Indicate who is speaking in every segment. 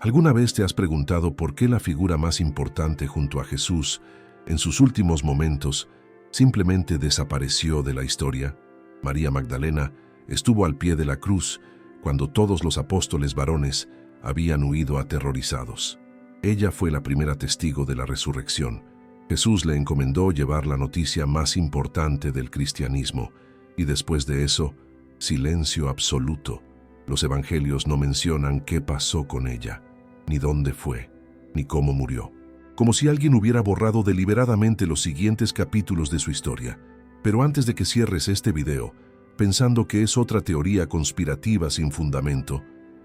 Speaker 1: ¿Alguna vez te has preguntado por qué la figura más importante junto a Jesús, en sus últimos momentos, simplemente desapareció de la historia? María Magdalena estuvo al pie de la cruz cuando todos los apóstoles varones habían huido aterrorizados. Ella fue la primera testigo de la resurrección. Jesús le encomendó llevar la noticia más importante del cristianismo, y después de eso, silencio absoluto. Los evangelios no mencionan qué pasó con ella, ni dónde fue, ni cómo murió. Como si alguien hubiera borrado deliberadamente los siguientes capítulos de su historia. Pero antes de que cierres este video, pensando que es otra teoría conspirativa sin fundamento,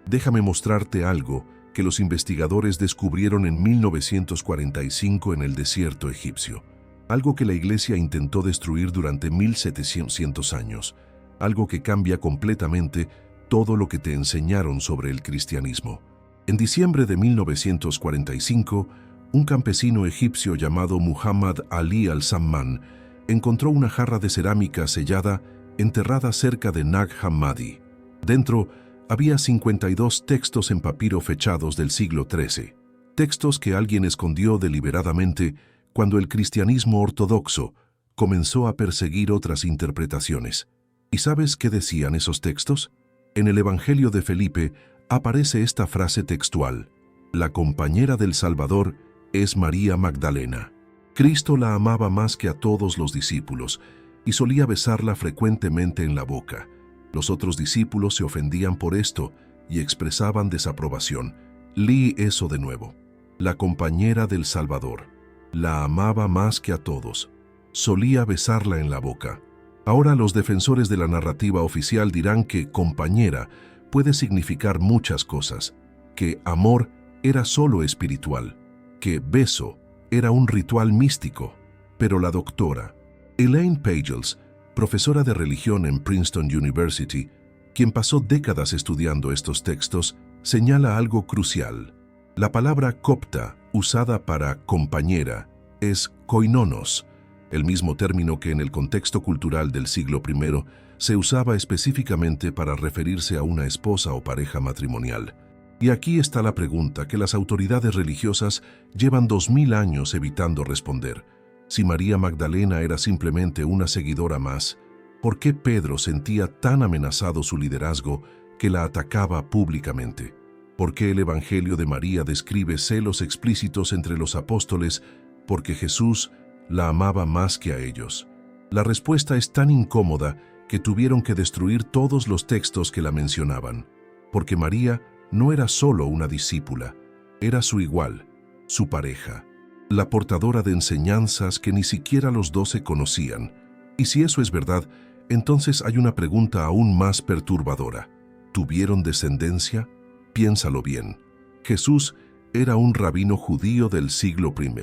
Speaker 1: déjame mostrarte algo que los investigadores descubrieron en 1945 en el desierto egipcio. Algo que la Iglesia intentó destruir durante 1700 años. Algo que cambia completamente todo lo que te enseñaron sobre el cristianismo. En diciembre de 1945, un campesino egipcio llamado Muhammad Ali al-Samman encontró una jarra de cerámica sellada enterrada cerca de Nag Hammadi. Dentro había 52 textos en papiro fechados del siglo XIII, textos que alguien escondió deliberadamente cuando el cristianismo ortodoxo comenzó a perseguir otras interpretaciones. ¿Y sabes qué decían esos textos? En el Evangelio de Felipe aparece esta frase textual: la compañera del Salvador es María Magdalena. Cristo la amaba más que a todos los discípulos y solía besarla frecuentemente en la boca. Los otros discípulos se ofendían por esto y expresaban desaprobación. Lee eso de nuevo. La compañera del Salvador. La amaba más que a todos. Solía besarla en la boca. Ahora los defensores de la narrativa oficial dirán que compañera puede significar muchas cosas, que amor era solo espiritual, que beso era un ritual místico. Pero la doctora Elaine Pagels, profesora de religión en Princeton University, quien pasó décadas estudiando estos textos, señala algo crucial. La palabra copta, usada para compañera, es koinonos, el mismo término que en el contexto cultural del siglo I se usaba específicamente para referirse a una esposa o pareja matrimonial. Y aquí está la pregunta que las autoridades religiosas llevan 2000 años evitando responder. Si María Magdalena era simplemente una seguidora más, ¿por qué Pedro sentía tan amenazado su liderazgo que la atacaba públicamente? ¿Por qué el Evangelio de María describe celos explícitos entre los apóstoles porque Jesús la amaba más que a ellos? La respuesta es tan incómoda que tuvieron que destruir todos los textos que la mencionaban, porque María no era solo una discípula, era su igual, su pareja, la portadora de enseñanzas que ni siquiera los 12 conocían. Y si eso es verdad, entonces hay una pregunta aún más perturbadora. ¿Tuvieron descendencia? Piénsalo bien. Jesús era un rabino judío del siglo I.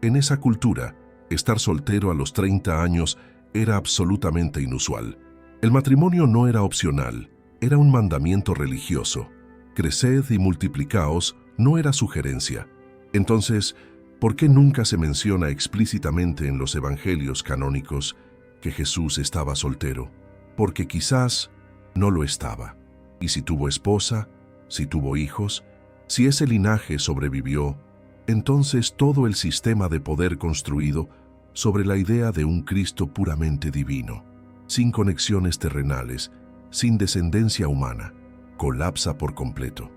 Speaker 1: En esa cultura, estar soltero a los 30 años era absolutamente inusual. El matrimonio no era opcional, era un mandamiento religioso. Creced y multiplicaos no era sugerencia. Entonces, ¿por qué nunca se menciona explícitamente en los evangelios canónicos que Jesús estaba soltero? Porque quizás no lo estaba. Y si tuvo esposa, si tuvo hijos, si ese linaje sobrevivió, entonces todo el sistema de poder construido sobre la idea de un Cristo puramente divino, sin conexiones terrenales, sin descendencia humana, colapsa por completo.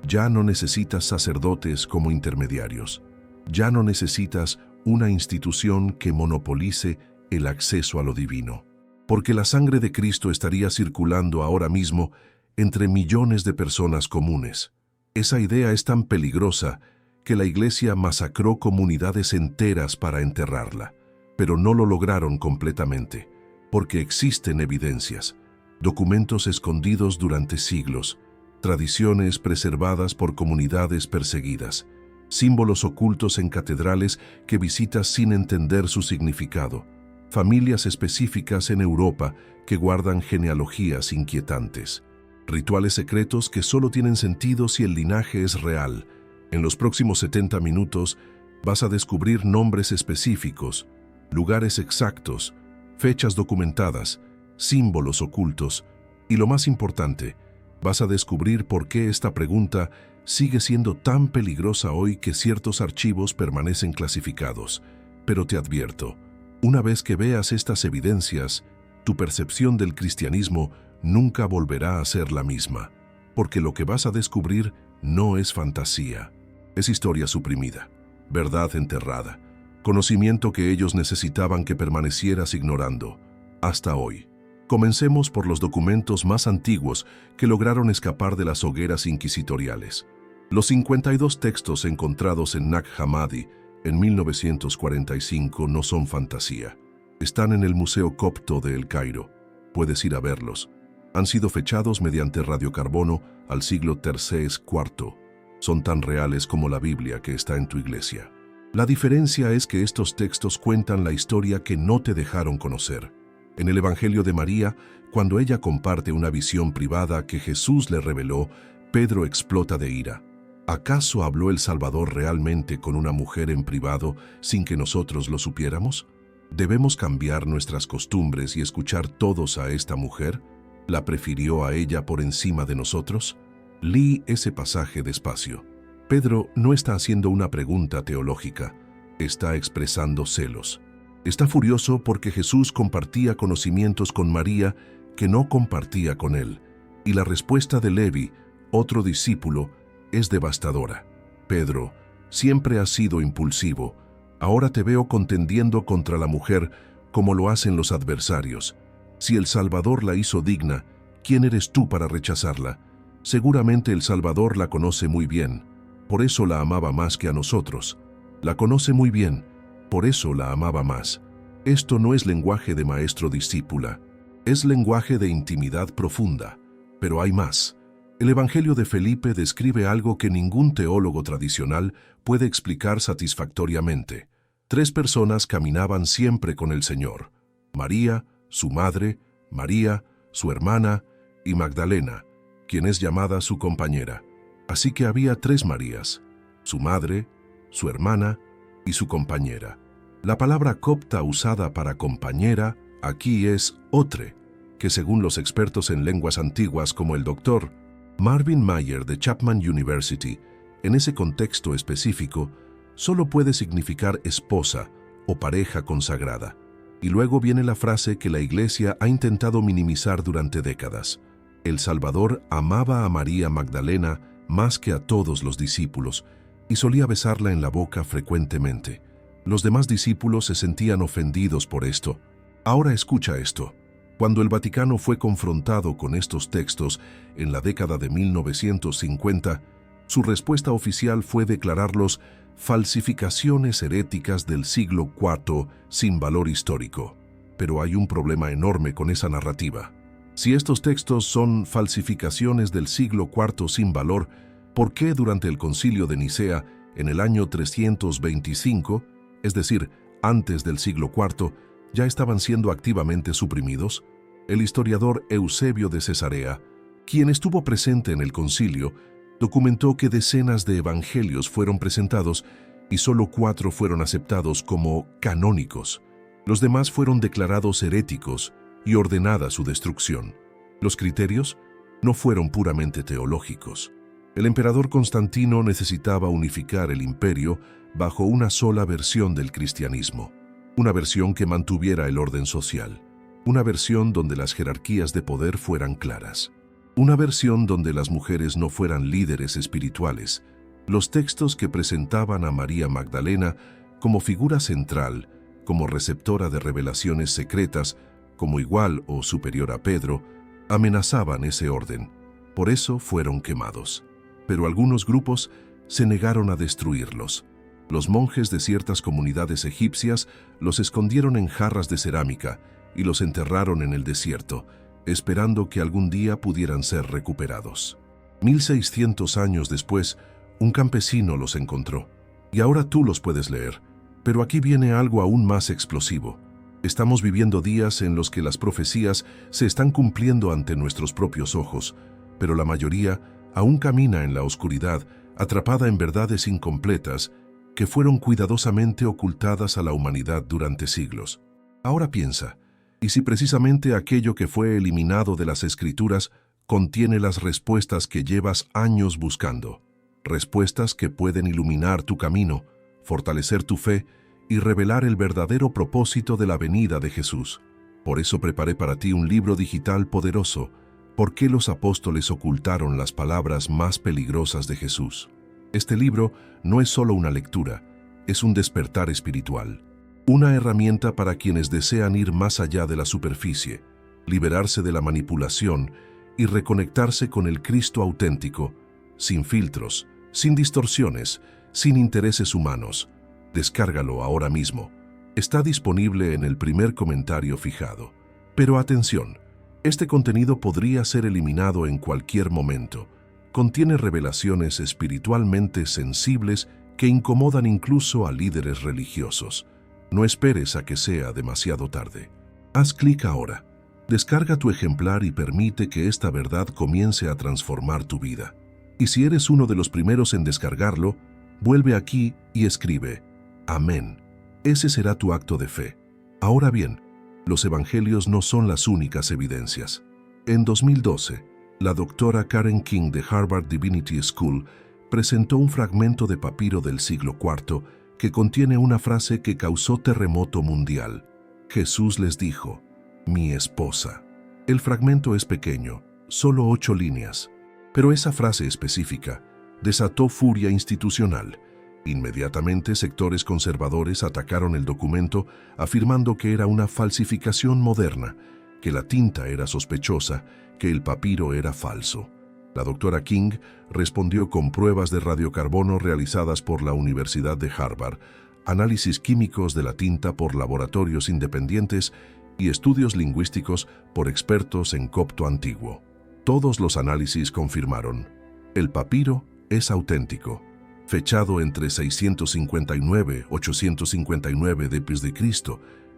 Speaker 1: Ya no necesitas sacerdotes como intermediarios. Ya no necesitas una institución que monopolice el acceso a lo divino, porque la sangre de Cristo estaría circulando ahora mismo entre millones de personas comunes. Esa idea es tan peligrosa que la Iglesia masacró comunidades enteras para enterrarla, pero no lo lograron completamente, porque existen evidencias, documentos escondidos durante siglos, tradiciones preservadas por comunidades perseguidas, símbolos ocultos en catedrales que visitas sin entender su significado, familias específicas en Europa que guardan genealogías inquietantes, rituales secretos que solo tienen sentido si el linaje es real. En los próximos 70 minutos vas a descubrir nombres específicos, lugares exactos, fechas documentadas, símbolos ocultos y, lo más importante, vas a descubrir por qué esta pregunta sigue siendo tan peligrosa hoy que ciertos archivos permanecen clasificados. Pero te advierto, una vez que veas estas evidencias, tu percepción del cristianismo nunca volverá a ser la misma, porque lo que vas a descubrir no es fantasía, es historia suprimida, verdad enterrada, conocimiento que ellos necesitaban que permanecieras ignorando, hasta hoy. Comencemos por los documentos más antiguos que lograron escapar de las hogueras inquisitoriales. Los 52 textos encontrados en Nag Hammadi en 1945 no son fantasía. Están en el Museo Copto de El Cairo. Puedes ir a verlos. Han sido fechados mediante radiocarbono al siglo III-IV. Son tan reales como la Biblia que está en tu iglesia. La diferencia es que estos textos cuentan la historia que no te dejaron conocer. En el Evangelio de María, cuando ella comparte una visión privada que Jesús le reveló, Pedro explota de ira. ¿Acaso habló el Salvador realmente con una mujer en privado sin que nosotros lo supiéramos? ¿Debemos cambiar nuestras costumbres y escuchar todos a esta mujer? ¿La prefirió a ella por encima de nosotros? Lee ese pasaje despacio. Pedro no está haciendo una pregunta teológica, está expresando celos. Está furioso porque Jesús compartía conocimientos con María que no compartía con él, y la respuesta de Levi, otro discípulo, es devastadora. Pedro, siempre has sido impulsivo. Ahora te veo contendiendo contra la mujer como lo hacen los adversarios. Si el Salvador la hizo digna, ¿quién eres tú para rechazarla? Seguramente el Salvador la conoce muy bien, por eso la amaba más que a nosotros. La conoce muy bien, por eso la amaba más. Esto no es lenguaje de maestro-discípula, es lenguaje de intimidad profunda. Pero hay más. El Evangelio de Felipe describe algo que ningún teólogo tradicional puede explicar satisfactoriamente. 3 personas caminaban siempre con el Señor: María, su madre, María, su hermana, y Magdalena, quien es llamada su compañera. Así que había 3 Marías: su madre, su hermana y su compañera. La palabra copta usada para compañera aquí es otre, que según los expertos en lenguas antiguas como el Dr. Marvin Mayer de Chapman University, en ese contexto específico, solo puede significar esposa o pareja consagrada. Y luego viene la frase que la Iglesia ha intentado minimizar durante décadas. El Salvador amaba a María Magdalena más que a todos los discípulos y solía besarla en la boca frecuentemente. Los demás discípulos se sentían ofendidos por esto. Ahora escucha esto. Cuando el Vaticano fue confrontado con estos textos en la década de 1950, su respuesta oficial fue declararlos falsificaciones heréticas del siglo IV sin valor histórico. Pero hay un problema enorme con esa narrativa. Si estos textos son falsificaciones del siglo IV sin valor, ¿por qué durante el Concilio de Nicea, en el año 325, es decir, antes del siglo IV, ya estaban siendo activamente suprimidos? El historiador Eusebio de Cesarea, quien estuvo presente en el concilio, documentó que decenas de evangelios fueron presentados y solo 4 fueron aceptados como canónicos. Los demás fueron declarados heréticos y ordenada su destrucción. Los criterios no fueron puramente teológicos. El emperador Constantino necesitaba unificar el imperio bajo una sola versión del cristianismo, una versión que mantuviera el orden social, una versión donde las jerarquías de poder fueran claras, una versión donde las mujeres no fueran líderes espirituales. Los textos que presentaban a María Magdalena como figura central, como receptora de revelaciones secretas, como igual o superior a Pedro, amenazaban ese orden. Por eso fueron quemados. Pero algunos grupos se negaron a destruirlos. Los monjes de ciertas comunidades egipcias los escondieron en jarras de cerámica y los enterraron en el desierto, esperando que algún día pudieran ser recuperados. 1600 años después, un campesino los encontró. Y ahora tú los puedes leer. Pero aquí viene algo aún más explosivo. Estamos viviendo días en los que las profecías se están cumpliendo ante nuestros propios ojos, pero la mayoría aún camina en la oscuridad, atrapada en verdades incompletas que fueron cuidadosamente ocultadas a la humanidad durante siglos. Ahora piensa, ¿y si precisamente aquello que fue eliminado de las Escrituras contiene las respuestas que llevas años buscando? respuestas que pueden iluminar tu camino, fortalecer tu fe y revelar el verdadero propósito de la venida de Jesús. Por eso preparé para ti un libro digital poderoso, ¿Por qué los apóstoles ocultaron las palabras más peligrosas de Jesús? Este libro no es solo una lectura, es un despertar espiritual, una herramienta para quienes desean ir más allá de la superficie, liberarse de la manipulación y reconectarse con el Cristo auténtico, sin filtros, sin distorsiones, sin intereses humanos. Descárgalo ahora mismo. Está disponible en el primer comentario fijado. Pero atención, este contenido podría ser eliminado en cualquier momento. Contiene revelaciones espiritualmente sensibles que incomodan incluso a líderes religiosos. No esperes a que sea demasiado tarde. Haz clic ahora. Descarga tu ejemplar y permite que esta verdad comience a transformar tu vida. Y si eres uno de los primeros en descargarlo, vuelve aquí y escribe Amén. Ese será tu acto de fe. Ahora bien, los evangelios no son las únicas evidencias. En 2012, la doctora Karen King de Harvard Divinity School presentó un fragmento de papiro del siglo IV que contiene una frase que causó terremoto mundial. Jesús les dijo, mi esposa. El fragmento es pequeño, solo 8 líneas, pero esa frase específica desató furia institucional. Inmediatamente sectores conservadores atacaron el documento afirmando que era una falsificación moderna, que la tinta era sospechosa, que el papiro era falso. La doctora King respondió con pruebas de radiocarbono realizadas por la Universidad de Harvard, análisis químicos de la tinta por laboratorios independientes y estudios lingüísticos por expertos en copto antiguo. Todos los análisis confirmaron: el papiro es auténtico, fechado entre 659 y 859 d.C.,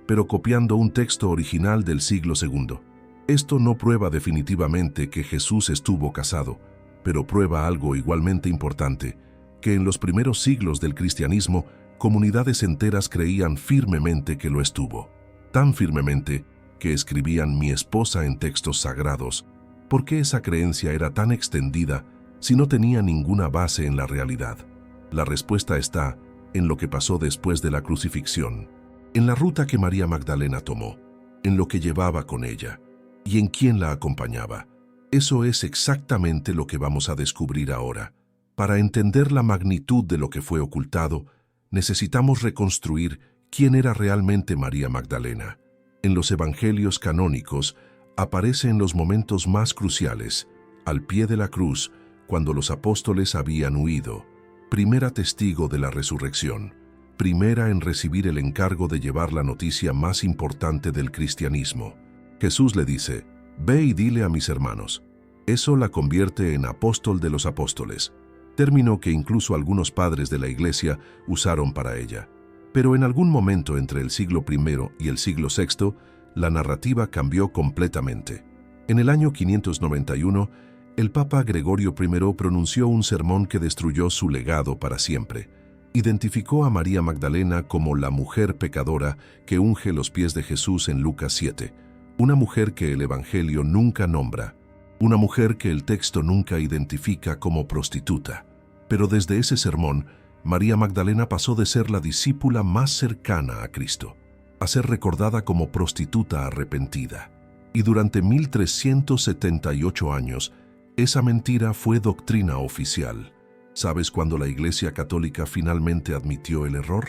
Speaker 1: pero copiando un texto original del siglo II. Esto no prueba definitivamente que Jesús estuvo casado, pero prueba algo igualmente importante, que en los primeros siglos del cristianismo, comunidades enteras creían firmemente que lo estuvo. Tan firmemente que escribían mi esposa en textos sagrados. ¿Por qué esa creencia era tan extendida si no tenía ninguna base en la realidad? La respuesta está en lo que pasó después de la crucifixión, en la ruta que María Magdalena tomó, en lo que llevaba con ella y en quién la acompañaba. Eso es exactamente lo que vamos a descubrir ahora. Para entender la magnitud de lo que fue ocultado, necesitamos reconstruir quién era realmente María Magdalena. En los evangelios canónicos aparece en los momentos más cruciales, al pie de la cruz, cuando los apóstoles habían huido. Primera testigo de la resurrección, primera en recibir el encargo de llevar la noticia más importante del cristianismo. Jesús le dice, ve y dile a mis hermanos. Eso la convierte en apóstol de los apóstoles, término que incluso algunos padres de la Iglesia usaron para ella. Pero en algún momento entre el siglo I y el siglo VI, la narrativa cambió completamente. En el año 591, el Papa Gregorio I pronunció un sermón que destruyó su legado para siempre. Identificó a María Magdalena como la mujer pecadora que unge los pies de Jesús en Lucas 7, una mujer que el Evangelio nunca nombra, una mujer que el texto nunca identifica como prostituta. Pero desde ese sermón, María Magdalena pasó de ser la discípula más cercana a Cristo, a ser recordada como prostituta arrepentida. Y durante 1378 años, esa mentira fue doctrina oficial. ¿Sabes cuándo la Iglesia Católica finalmente admitió el error?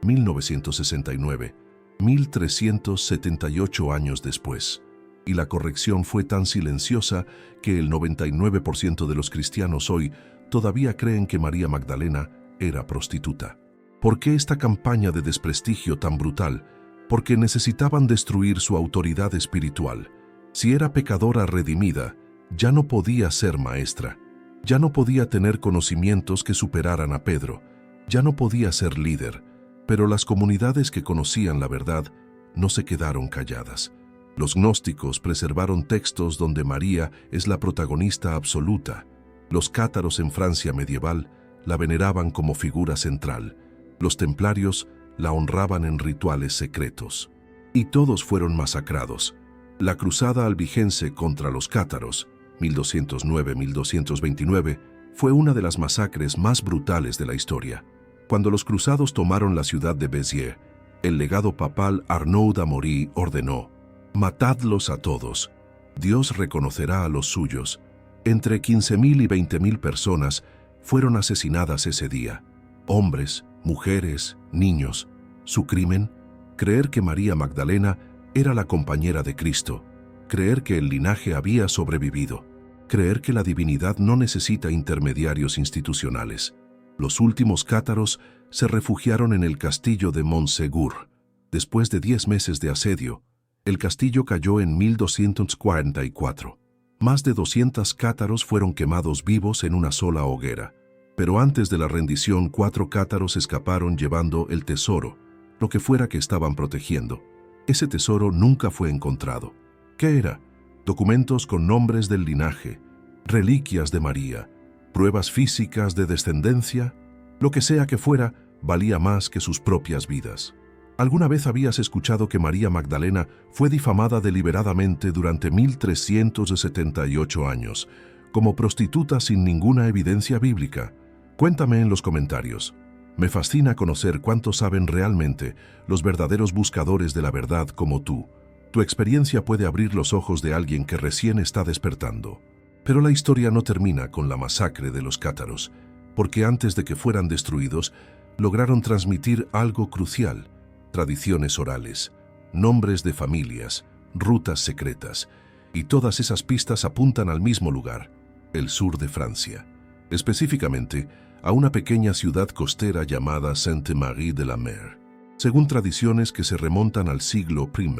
Speaker 1: 1969, 1378 años después. Y la corrección fue tan silenciosa que el 99% de los cristianos hoy todavía creen que María Magdalena era prostituta. ¿Por qué esta campaña de desprestigio tan brutal? Porque necesitaban destruir su autoridad espiritual. Si era pecadora redimida, ya no podía ser maestra, ya no podía tener conocimientos que superaran a Pedro, ya no podía ser líder, pero las comunidades que conocían la verdad no se quedaron calladas. Los gnósticos preservaron textos donde María es la protagonista absoluta. Los cátaros en Francia medieval la veneraban como figura central. Los templarios la honraban en rituales secretos. Y todos fueron masacrados. La cruzada albigense contra los cátaros, 1209-1229, fue una de las masacres más brutales de la historia. Cuando los cruzados tomaron la ciudad de Béziers, el legado papal Arnaud d'Amaury ordenó: «Matadlos a todos. Dios reconocerá a los suyos». Entre 15.000 y 20.000 personas fueron asesinadas ese día. Hombres, mujeres, niños. Su crimen: creer que María Magdalena era la compañera de Cristo, creer que el linaje había sobrevivido, creer que la divinidad no necesita intermediarios institucionales. Los últimos cátaros se refugiaron en el castillo de Montségur. Después de 10 meses de asedio, el castillo cayó en 1244. Más de 200 cátaros fueron quemados vivos en una sola hoguera. Pero antes de la rendición, 4 cátaros escaparon llevando el tesoro, lo que fuera que estaban protegiendo. Ese tesoro nunca fue encontrado. ¿Qué era? Documentos con nombres del linaje, reliquias de María, pruebas físicas de descendencia. Lo que sea que fuera, valía más que sus propias vidas. ¿Alguna vez habías escuchado que María Magdalena fue difamada deliberadamente durante 1378 años, como prostituta sin ninguna evidencia bíblica? Cuéntame en los comentarios. Me fascina conocer cuántos saben realmente los verdaderos buscadores de la verdad como tú. Tu experiencia puede abrir los ojos de alguien que recién está despertando. Pero la historia no termina con la masacre de los cátaros, porque antes de que fueran destruidos, lograron transmitir algo crucial: tradiciones orales, nombres de familias, rutas secretas, y todas esas pistas apuntan al mismo lugar, el sur de Francia. Específicamente, a una pequeña ciudad costera llamada Sainte-Marie-de-la-Mer. Según tradiciones que se remontan al siglo I,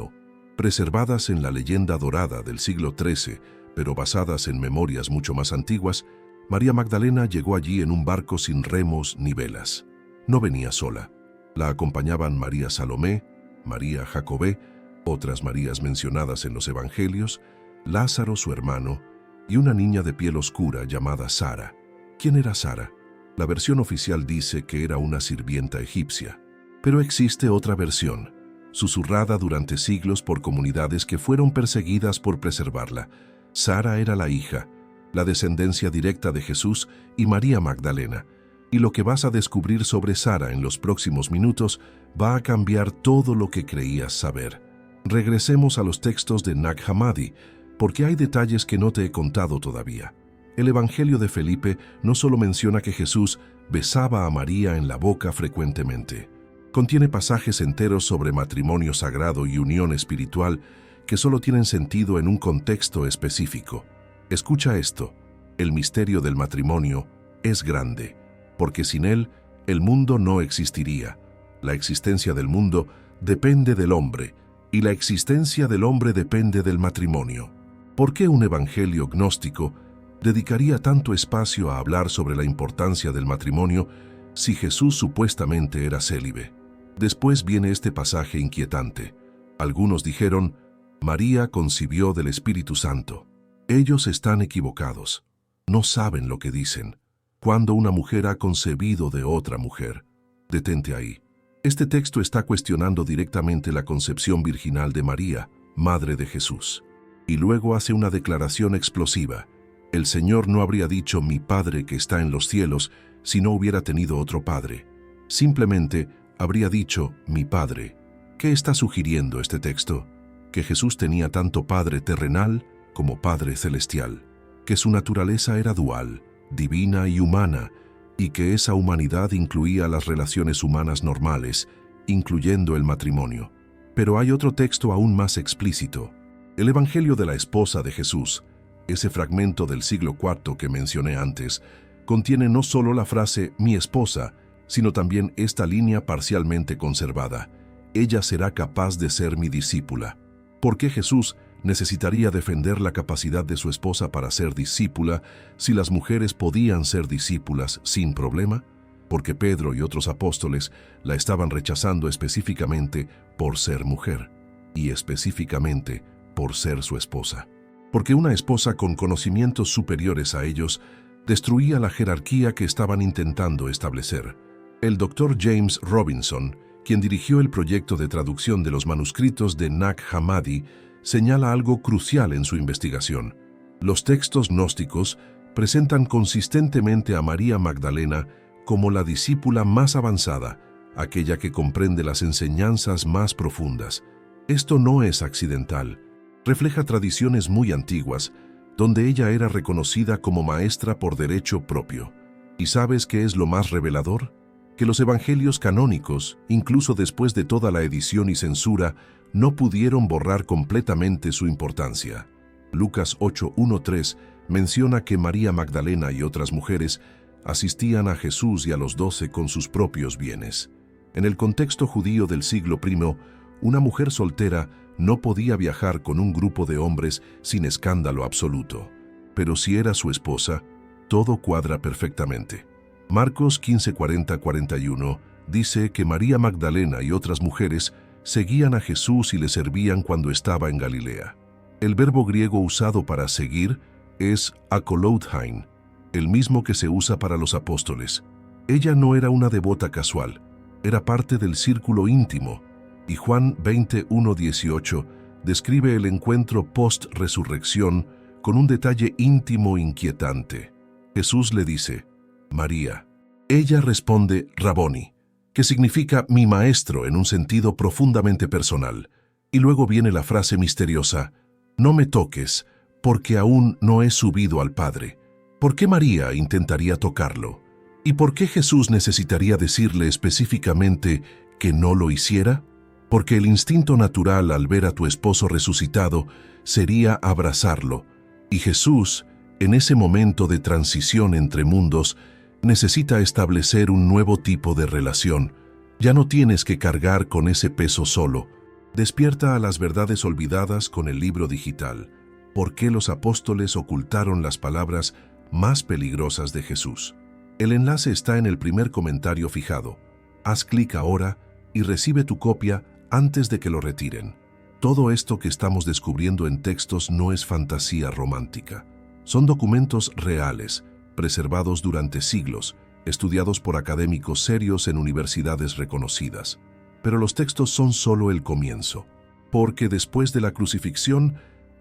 Speaker 1: preservadas en la leyenda dorada del siglo XIII, pero basadas en memorias mucho más antiguas, María Magdalena llegó allí en un barco sin remos ni velas. No venía sola. La acompañaban María Salomé, María Jacobé, otras Marías mencionadas en los Evangelios, Lázaro su hermano, y una niña de piel oscura llamada Sara. ¿Quién era Sara? La versión oficial dice que era una sirvienta egipcia. Pero existe otra versión, susurrada durante siglos por comunidades que fueron perseguidas por preservarla. Sara era la hija, la descendencia directa de Jesús y María Magdalena. Y lo que vas a descubrir sobre Sara en los próximos minutos va a cambiar todo lo que creías saber. Regresemos a los textos de Nag Hammadi, porque hay detalles que no te he contado todavía. El Evangelio de Felipe no solo menciona que Jesús besaba a María en la boca frecuentemente. Contiene pasajes enteros sobre matrimonio sagrado y unión espiritual que solo tienen sentido en un contexto específico. Escucha esto: el misterio del matrimonio es grande, porque sin él, el mundo no existiría. La existencia del mundo depende del hombre, y la existencia del hombre depende del matrimonio. ¿Por qué un evangelio gnóstico dedicaría tanto espacio a hablar sobre la importancia del matrimonio si Jesús supuestamente era célibe? Después viene este pasaje inquietante. Algunos dijeron: María concibió del Espíritu Santo. Ellos están equivocados. No saben lo que dicen. Cuando una mujer ha concebido de otra mujer. Detente ahí. Este texto está cuestionando directamente la concepción virginal de María, madre de Jesús. Y luego hace una declaración explosiva. El Señor no habría dicho «mi Padre que está en los cielos» si no hubiera tenido otro padre. Simplemente habría dicho «mi Padre». ¿Qué está sugiriendo este texto? Que Jesús tenía tanto Padre terrenal como Padre celestial, que su naturaleza era dual, divina y humana, y que esa humanidad incluía las relaciones humanas normales, incluyendo el matrimonio. Pero hay otro texto aún más explícito. El Evangelio de la esposa de Jesús, ese fragmento del siglo IV que mencioné antes, contiene no solo la frase «mi esposa», sino también esta línea parcialmente conservada: «Ella será capaz de ser mi discípula». ¿Por qué Jesús necesitaría defender la capacidad de su esposa para ser discípula si las mujeres podían ser discípulas sin problema? Porque Pedro y otros apóstoles la estaban rechazando específicamente por ser mujer, y específicamente por ser su esposa. Porque una esposa con conocimientos superiores a ellos destruía la jerarquía que estaban intentando establecer. El Dr. James Robinson, quien dirigió el proyecto de traducción de los manuscritos de Nag Hammadi, señala algo crucial en su investigación. Los textos gnósticos presentan consistentemente a María Magdalena como la discípula más avanzada, aquella que comprende las enseñanzas más profundas. Esto no es accidental. Refleja tradiciones muy antiguas, donde ella era reconocida como maestra por derecho propio. ¿Y sabes qué es lo más revelador? Que los evangelios canónicos, incluso después de toda la edición y censura, no pudieron borrar completamente su importancia. Lucas 8:1-3 menciona que María Magdalena y otras mujeres asistían a Jesús y a los 12 con sus propios bienes. En el contexto judío del siglo I, una mujer soltera no podía viajar con un grupo de hombres sin escándalo absoluto. Pero si era su esposa, todo cuadra perfectamente. Marcos 15:40-41 dice que María Magdalena y otras mujeres seguían a Jesús y le servían cuando estaba en Galilea. El verbo griego usado para seguir es akolouthein, el mismo que se usa para los apóstoles. Ella no era una devota casual, era parte del círculo íntimo, y Juan 21:18 describe el encuentro post-resurrección con un detalle íntimo inquietante. Jesús le dice, María. Ella responde, Raboni, que significa mi maestro en un sentido profundamente personal. Y luego viene la frase misteriosa, no me toques, porque aún no he subido al Padre. ¿Por qué María intentaría tocarlo? ¿Y por qué Jesús necesitaría decirle específicamente que no lo hiciera? Porque el instinto natural al ver a tu esposo resucitado sería abrazarlo. Y Jesús, en ese momento de transición entre mundos, necesita establecer un nuevo tipo de relación. Ya no tienes que cargar con ese peso solo. Despierta a las verdades olvidadas con el libro digital. ¿Por qué los apóstoles ocultaron las palabras más peligrosas de Jesús? El enlace está en el primer comentario fijado. Haz clic ahora y recibe tu copia antes de que lo retiren. Todo esto que estamos descubriendo en textos no es fantasía romántica. Son documentos reales, preservados durante siglos, estudiados por académicos serios en universidades reconocidas. Pero los textos son solo el comienzo, porque después de la crucifixión,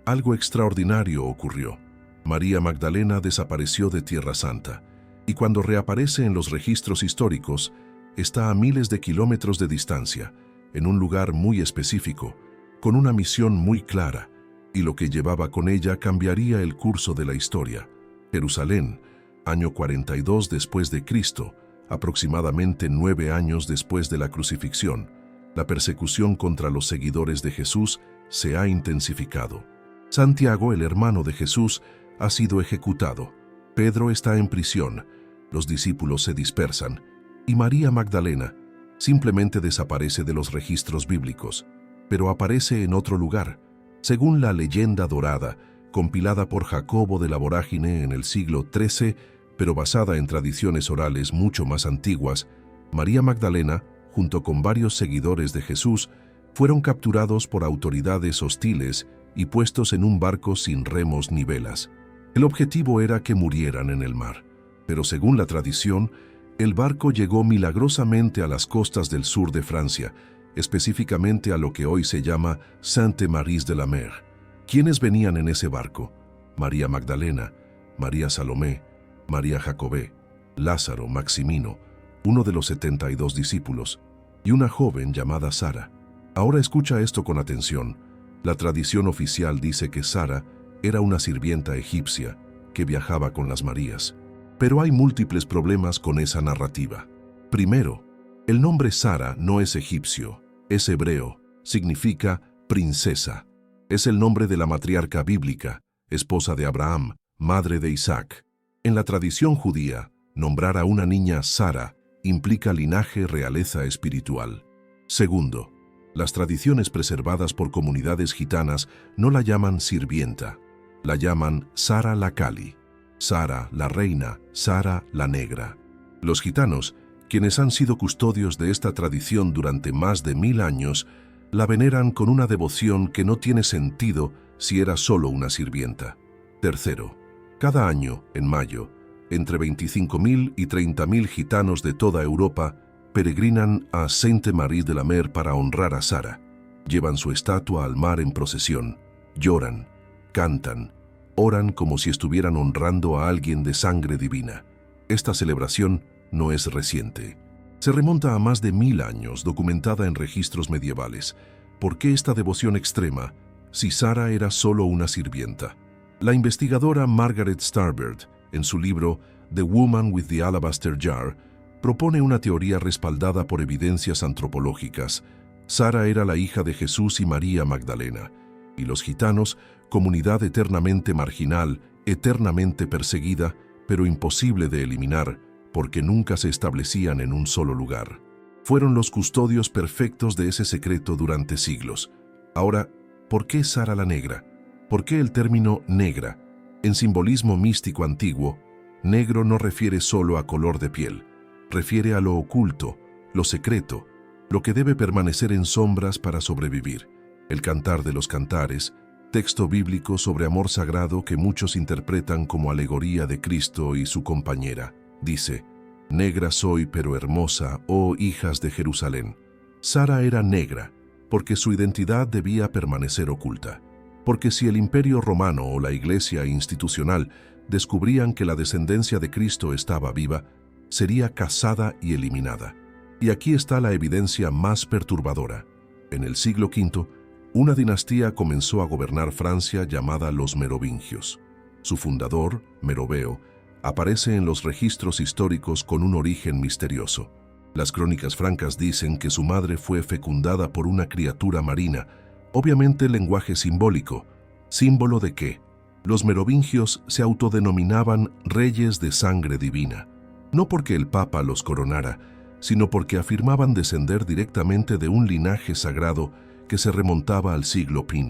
Speaker 1: algo extraordinario ocurrió. María Magdalena desapareció de Tierra Santa, y cuando reaparece en los registros históricos, está a miles de kilómetros de distancia, en un lugar muy específico, con una misión muy clara, y lo que llevaba con ella cambiaría el curso de la historia. Jerusalén, año 42 después de Cristo, aproximadamente 9 años después de la crucifixión, la persecución contra los seguidores de Jesús se ha intensificado. Santiago, el hermano de Jesús, ha sido ejecutado. Pedro está en prisión, los discípulos se dispersan, y María Magdalena simplemente desaparece de los registros bíblicos, pero aparece en otro lugar. Según la leyenda dorada, compilada por Jacobo de la Vorágine en el siglo XIII, pero basada en tradiciones orales mucho más antiguas, María Magdalena, junto con varios seguidores de Jesús, fueron capturados por autoridades hostiles y puestos en un barco sin remos ni velas. El objetivo era que murieran en el mar, pero según la tradición, el barco llegó milagrosamente a las costas del sur de Francia, específicamente a lo que hoy se llama Sainte-Marie-de-la-Mer. ¿Quiénes venían en ese barco? María Magdalena, María Salomé, María Jacobé, Lázaro, Maximino, uno de los 72 discípulos, y una joven llamada Sara. Ahora escucha esto con atención. La tradición oficial dice que Sara era una sirvienta egipcia que viajaba con las Marías. Pero hay múltiples problemas con esa narrativa. Primero, el nombre Sara no es egipcio, es hebreo, significa princesa. Es el nombre de la matriarca bíblica, esposa de Abraham, madre de Isaac. En la tradición judía, nombrar a una niña Sara implica linaje, realeza espiritual. Segundo, las tradiciones preservadas por comunidades gitanas no la llaman sirvienta, la llaman Sara la Kali, Sara la reina, Sara la negra. Los gitanos, quienes han sido custodios de esta tradición durante más de 1000 años, la veneran con una devoción que no tiene sentido si era solo una sirvienta. Tercero, cada año, en mayo, entre 25.000 y 30.000 gitanos de toda Europa peregrinan a Sainte-Marie-de-la-Mer para honrar a Sara. Llevan su estatua al mar en procesión, lloran, cantan, Oran como si estuvieran honrando a alguien de sangre divina. Esta celebración no es reciente. Se remonta a más de 1000 años, documentada en registros medievales. ¿Por qué esta devoción extrema si Sara era solo una sirvienta? La investigadora Margaret Starbird, en su libro The Woman with the Alabaster Jar, propone una teoría respaldada por evidencias antropológicas. Sara era la hija de Jesús y María Magdalena, y los gitanos, comunidad eternamente marginal, eternamente perseguida, pero imposible de eliminar, porque nunca se establecían en un solo lugar. Fueron los custodios perfectos de ese secreto durante siglos. Ahora, ¿por qué Sara la Negra? ¿Por qué el término negra? En simbolismo místico antiguo, negro no refiere solo a color de piel, refiere a lo oculto, lo secreto, lo que debe permanecer en sombras para sobrevivir. El Cantar de los Cantares, texto bíblico sobre amor sagrado que muchos interpretan como alegoría de Cristo y su compañera, dice: «Negra soy pero hermosa, oh hijas de Jerusalén». Sara era negra porque su identidad debía permanecer oculta. Porque si el Imperio Romano o la Iglesia institucional descubrían que la descendencia de Cristo estaba viva, sería cazada y eliminada. Y aquí está la evidencia más perturbadora. En el siglo V, una dinastía comenzó a gobernar Francia llamada los Merovingios. Su fundador, Meroveo, aparece en los registros históricos con un origen misterioso. Las crónicas francas dicen que su madre fue fecundada por una criatura marina, obviamente lenguaje simbólico. ¿Símbolo de qué? Los merovingios se autodenominaban reyes de sangre divina, no porque el Papa los coronara, sino porque afirmaban descender directamente de un linaje sagrado que se remontaba al siglo I.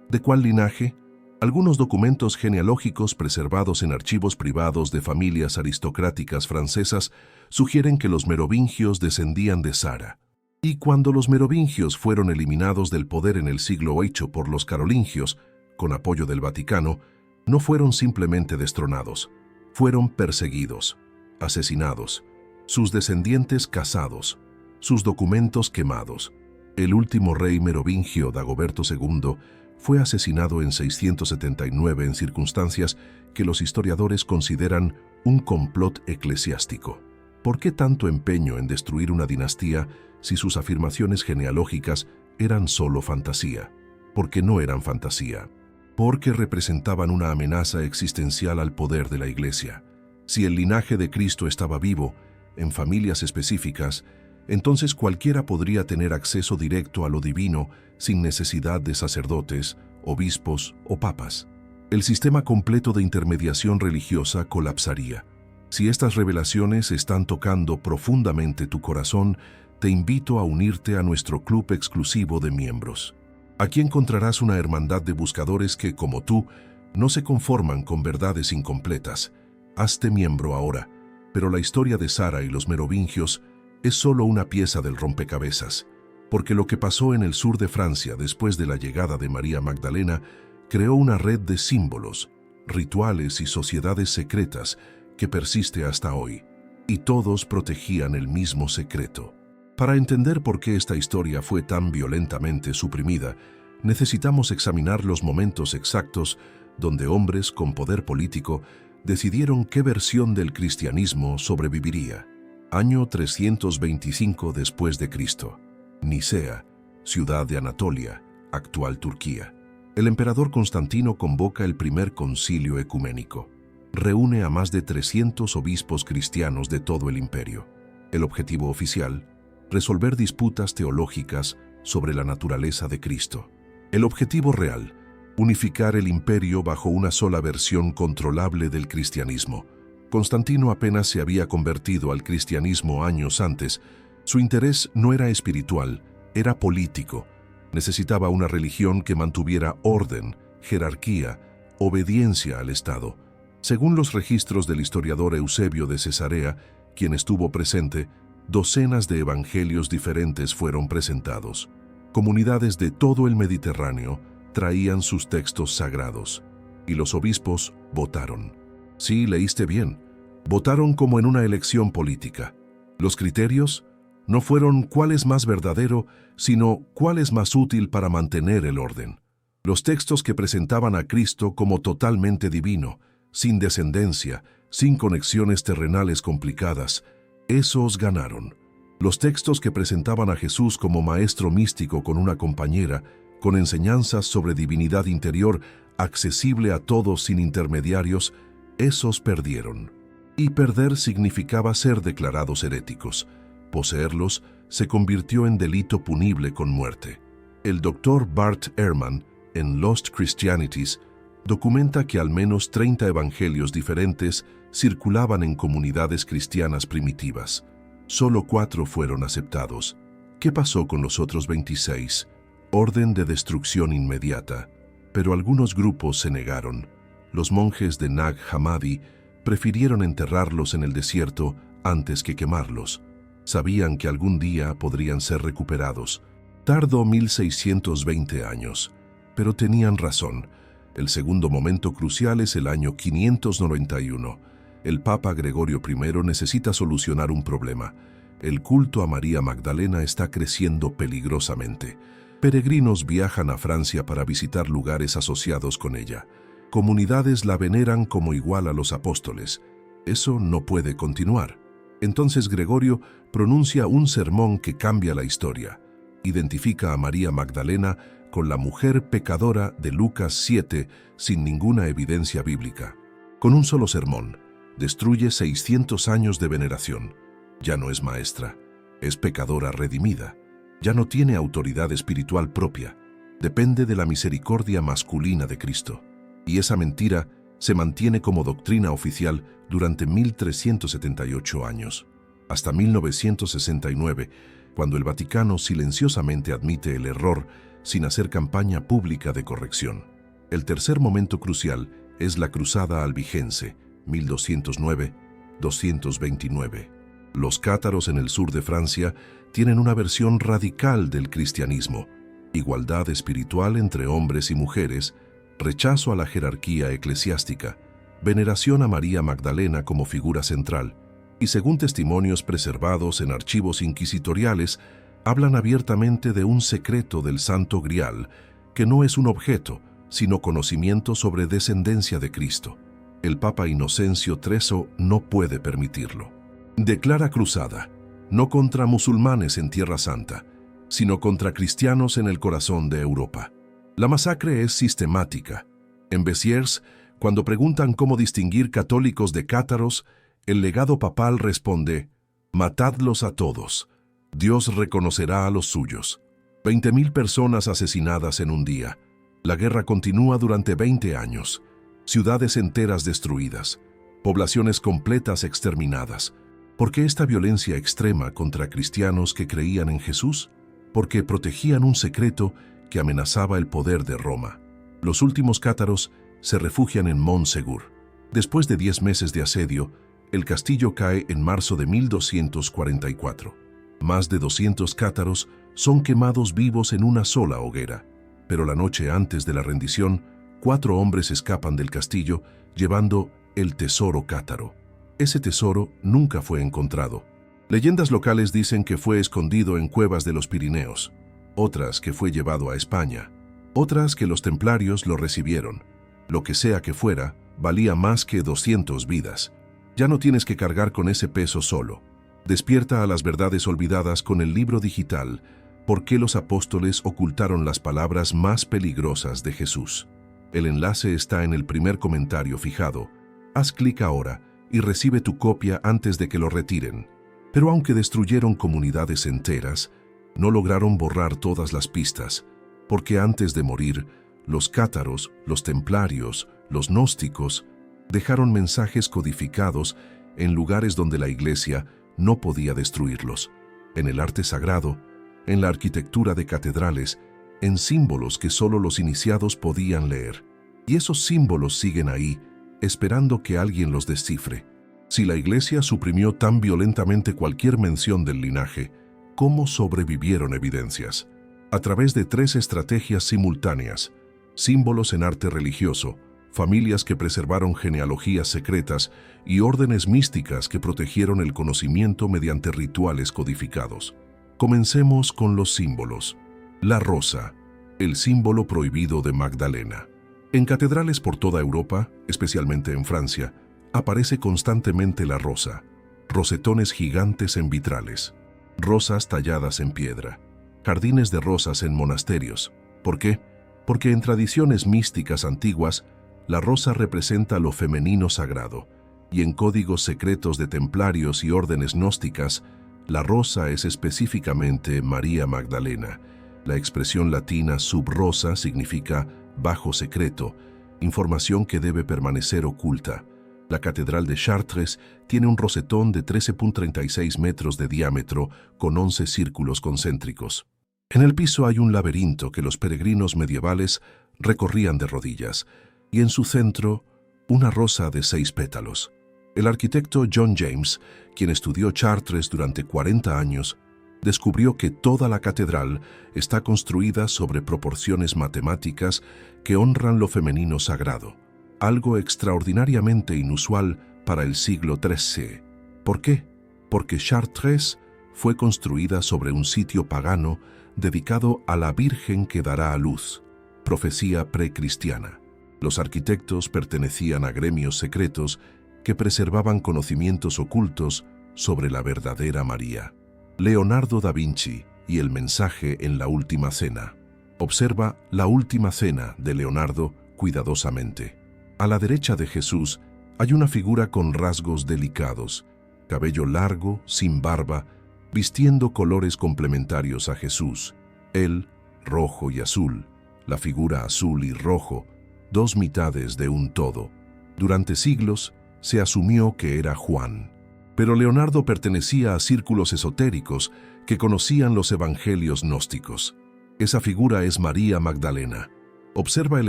Speaker 1: ¿De cuál linaje? Algunos documentos genealógicos preservados en archivos privados de familias aristocráticas francesas sugieren que los merovingios descendían de Sara. Y cuando los merovingios fueron eliminados del poder en el siglo VIII por los carolingios, con apoyo del Vaticano, no fueron simplemente destronados, fueron perseguidos, asesinados, sus descendientes cazados, sus documentos quemados. El último rey merovingio, Dagoberto II, fue asesinado en 679 en circunstancias que los historiadores consideran un complot eclesiástico. ¿Por qué tanto empeño en destruir una dinastía si sus afirmaciones genealógicas eran solo fantasía? Porque no eran fantasía. Porque representaban una amenaza existencial al poder de la Iglesia. Si el linaje de Cristo estaba vivo, en familias específicas, entonces cualquiera podría tener acceso directo a lo divino sin necesidad de sacerdotes, obispos o papas. El sistema completo de intermediación religiosa colapsaría. Si estas revelaciones están tocando profundamente tu corazón, te invito a unirte a nuestro club exclusivo de miembros. Aquí encontrarás una hermandad de buscadores que, como tú, no se conforman con verdades incompletas. Hazte miembro ahora, pero la historia de Sara y los merovingios es solo una pieza del rompecabezas, porque lo que pasó en el sur de Francia después de la llegada de María Magdalena creó una red de símbolos, rituales y sociedades secretas que persiste hasta hoy, y todos protegían el mismo secreto. Para entender por qué esta historia fue tan violentamente suprimida, necesitamos examinar los momentos exactos donde hombres con poder político decidieron qué versión del cristianismo sobreviviría. Año 325 después de Cristo. Nicea, ciudad de Anatolia, actual Turquía. El emperador Constantino convoca el primer concilio ecuménico. Reúne a más de 300 obispos cristianos de todo el imperio. El objetivo oficial: resolver disputas teológicas sobre la naturaleza de Cristo. El objetivo real: unificar el imperio bajo una sola versión controlable del cristianismo. Constantino apenas se había convertido al cristianismo años antes. Su interés no era espiritual, era político. Necesitaba una religión que mantuviera orden, jerarquía, obediencia al Estado. Según los registros del historiador Eusebio de Cesarea, quien estuvo presente, docenas de evangelios diferentes fueron presentados. Comunidades de todo el Mediterráneo traían sus textos sagrados, y los obispos votaron. Sí, leíste bien. Votaron como en una elección política. Los criterios no fueron cuál es más verdadero, sino cuál es más útil para mantener el orden. Los textos que presentaban a Cristo como totalmente divino, sin descendencia, sin conexiones terrenales complicadas, esos ganaron. Los textos que presentaban a Jesús como maestro místico con una compañera, con enseñanzas sobre divinidad interior, accesible a todos sin intermediarios, esos perdieron. Y perder significaba ser declarados heréticos. Poseerlos se convirtió en delito punible con muerte. El doctor Bart Ehrman, en Lost Christianities, documenta que al menos 30 evangelios diferentes circulaban en comunidades cristianas primitivas. Solo 4 fueron aceptados. ¿Qué pasó con los otros 26? Orden de destrucción inmediata. Pero algunos grupos se negaron. Los monjes de Nag Hammadi prefirieron enterrarlos en el desierto antes que quemarlos. Sabían que algún día podrían ser recuperados. Tardó 1620 años, pero tenían razón. El segundo momento crucial es el año 591. El Papa Gregorio I necesita solucionar un problema. El culto a María Magdalena está creciendo peligrosamente. Peregrinos viajan a Francia para visitar lugares asociados con ella. Comunidades la veneran como igual a los apóstoles. Eso no puede continuar. Entonces Gregorio pronuncia un sermón que cambia la historia. Identifica a María Magdalena con la mujer pecadora de Lucas 7 sin ninguna evidencia bíblica. Con un solo sermón, destruye 600 años de veneración. Ya no es maestra, es pecadora redimida. Ya no tiene autoridad espiritual propia. Depende de la misericordia masculina de Cristo. Y esa mentira se mantiene como doctrina oficial durante 1378 años, hasta 1969, cuando el Vaticano silenciosamente admite el error sin hacer campaña pública de corrección. El tercer momento crucial es la Cruzada Albigense, 1209-229. Los cátaros en el sur de Francia tienen una versión radical del cristianismo: igualdad espiritual entre hombres y mujeres, rechazo a la jerarquía eclesiástica, veneración a María Magdalena como figura central, y según testimonios preservados en archivos inquisitoriales, hablan abiertamente de un secreto del Santo Grial, que no es un objeto, sino conocimiento sobre descendencia de Cristo. El Papa Inocencio XIII no puede permitirlo. Declara cruzada, no contra musulmanes en Tierra Santa, sino contra cristianos en el corazón de Europa. La masacre es sistemática. En Béziers, cuando preguntan cómo distinguir católicos de cátaros, el legado papal responde: matadlos a todos. Dios reconocerá a los suyos. 20.000 personas asesinadas en un día. La guerra continúa durante 20 años. Ciudades enteras destruidas. Poblaciones completas exterminadas. ¿Por qué esta violencia extrema contra cristianos que creían en Jesús? Porque protegían un secreto que amenazaba el poder de Roma. Los últimos cátaros se refugian en Montsegur. Después de 10 meses de asedio, el castillo cae en marzo de 1244. Más de 200 cátaros son quemados vivos en una sola hoguera. Pero la noche antes de la rendición, 4 hombres escapan del castillo llevando el tesoro cátaro. Ese tesoro nunca fue encontrado. Leyendas locales dicen que fue escondido en cuevas de los Pirineos, otras que fue llevado a España, otras que los templarios lo recibieron. Lo que sea que fuera, valía más que 200 vidas. Ya no tienes que cargar con ese peso solo. Despierta a las verdades olvidadas con el libro digital ¿Por qué los apóstoles ocultaron las palabras más peligrosas de Jesús? El enlace está en el primer comentario fijado. Haz clic ahora y recibe tu copia antes de que lo retiren. Pero aunque destruyeron comunidades enteras, no lograron borrar todas las pistas, porque antes de morir, los cátaros, los templarios, los gnósticos, dejaron mensajes codificados en lugares donde la Iglesia no podía destruirlos: en el arte sagrado, en la arquitectura de catedrales, en símbolos que solo los iniciados podían leer. Y esos símbolos siguen ahí, esperando que alguien los descifre. Si la Iglesia suprimió tan violentamente cualquier mención del linaje, ¿cómo sobrevivieron evidencias? A través de 3 estrategias simultáneas: símbolos en arte religioso, familias que preservaron genealogías secretas y órdenes místicas que protegieron el conocimiento mediante rituales codificados. Comencemos con los símbolos. La rosa. el símbolo prohibido de Magdalena. En catedrales por toda Europa, especialmente en Francia, aparece constantemente la rosa, rosetones gigantes en vitrales, rosas talladas en piedra, jardines de rosas en monasterios. ¿Por qué? Porque en tradiciones místicas antiguas, la rosa representa lo femenino sagrado, y en códigos secretos de templarios y órdenes gnósticas, la rosa es específicamente María Magdalena. La expresión latina sub rosa significa bajo secreto, información que debe permanecer oculta. La Catedral de Chartres tiene un rosetón de 13,36 metros de diámetro con 11 círculos concéntricos. En el piso hay un laberinto que los peregrinos medievales recorrían de rodillas, y en su centro, una rosa de 6 pétalos. El arquitecto John James, quien estudió Chartres durante 40 años, descubrió que toda la catedral está construida sobre proporciones matemáticas que honran lo femenino sagrado, algo extraordinariamente inusual para el siglo XIII. ¿Por qué? Porque Chartres fue construida sobre un sitio pagano dedicado a la Virgen que dará a luz, profecía precristiana. Los arquitectos pertenecían a gremios secretos que preservaban conocimientos ocultos sobre la verdadera María. Leonardo da Vinci y el mensaje en la Última Cena. Observa la Última Cena de Leonardo cuidadosamente. A la derecha de Jesús hay una figura con rasgos delicados, cabello largo, sin barba, vistiendo colores complementarios a Jesús. Él, rojo y azul, la figura azul y rojo, dos mitades de un todo. Durante siglos se asumió que era Juan. Pero Leonardo pertenecía a círculos esotéricos que conocían los evangelios gnósticos. Esa figura es María Magdalena. Observa el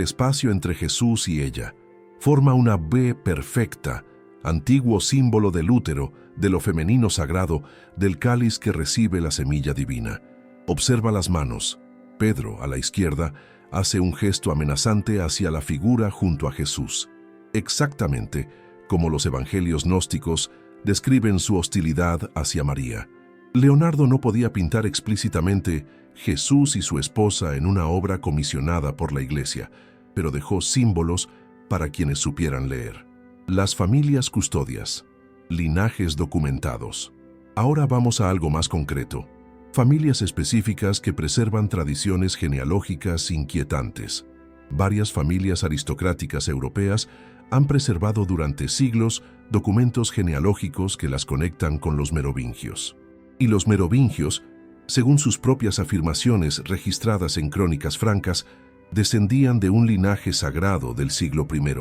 Speaker 1: espacio entre Jesús y ella. Forma una V perfecta, antiguo símbolo del útero, de lo femenino sagrado, del cáliz que recibe la semilla divina. Observa las manos. Pedro, a la izquierda, hace un gesto amenazante hacia la figura junto a Jesús. Exactamente como los evangelios gnósticos describen su hostilidad hacia María. Leonardo no podía pintar explícitamente Jesús y su esposa en una obra comisionada por la Iglesia, pero dejó símbolos para quienes supieran leer. Las familias custodias, linajes documentados. Ahora vamos a algo más concreto. Familias específicas que preservan tradiciones genealógicas inquietantes. Varias familias aristocráticas europeas han preservado durante siglos documentos genealógicos que las conectan con los merovingios. Y los merovingios, según sus propias afirmaciones registradas en crónicas francas, descendían de un linaje sagrado del siglo I.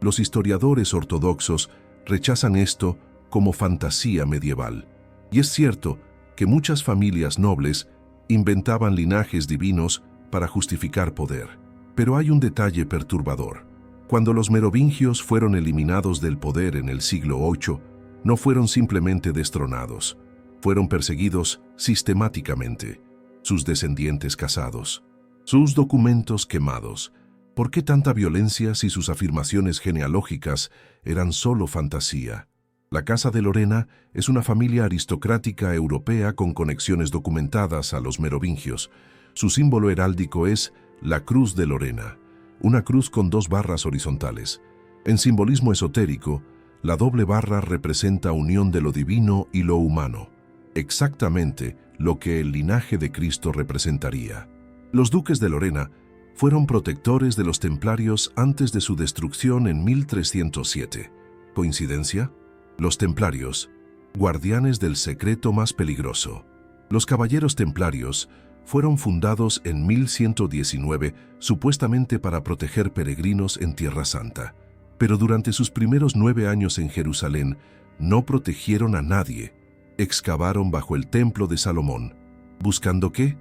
Speaker 1: Los historiadores ortodoxos rechazan esto como fantasía medieval. Y es cierto que muchas familias nobles inventaban linajes divinos para justificar poder. Pero hay un detalle perturbador. Cuando los merovingios fueron eliminados del poder en el siglo VIII, no fueron simplemente destronados, fueron perseguidos sistemáticamente, sus descendientes cazados, sus documentos quemados. ¿Por qué tanta violencia si sus afirmaciones genealógicas eran solo fantasía? La Casa de Lorena es una familia aristocrática europea con conexiones documentadas a los merovingios. Su símbolo heráldico es la Cruz de Lorena, una cruz con 2 barras horizontales. En simbolismo esotérico, la doble barra representa unión de lo divino y lo humano, exactamente lo que el linaje de Cristo representaría. Los duques de Lorena fueron protectores de los templarios antes de su destrucción en 1307. ¿Coincidencia? Los templarios, guardianes del secreto más peligroso. Los caballeros templarios fueron fundados en 1119 supuestamente para proteger peregrinos en Tierra Santa. Pero durante sus primeros 9 años en Jerusalén no protegieron a nadie. Excavaron bajo el templo de Salomón. ¿Buscando qué?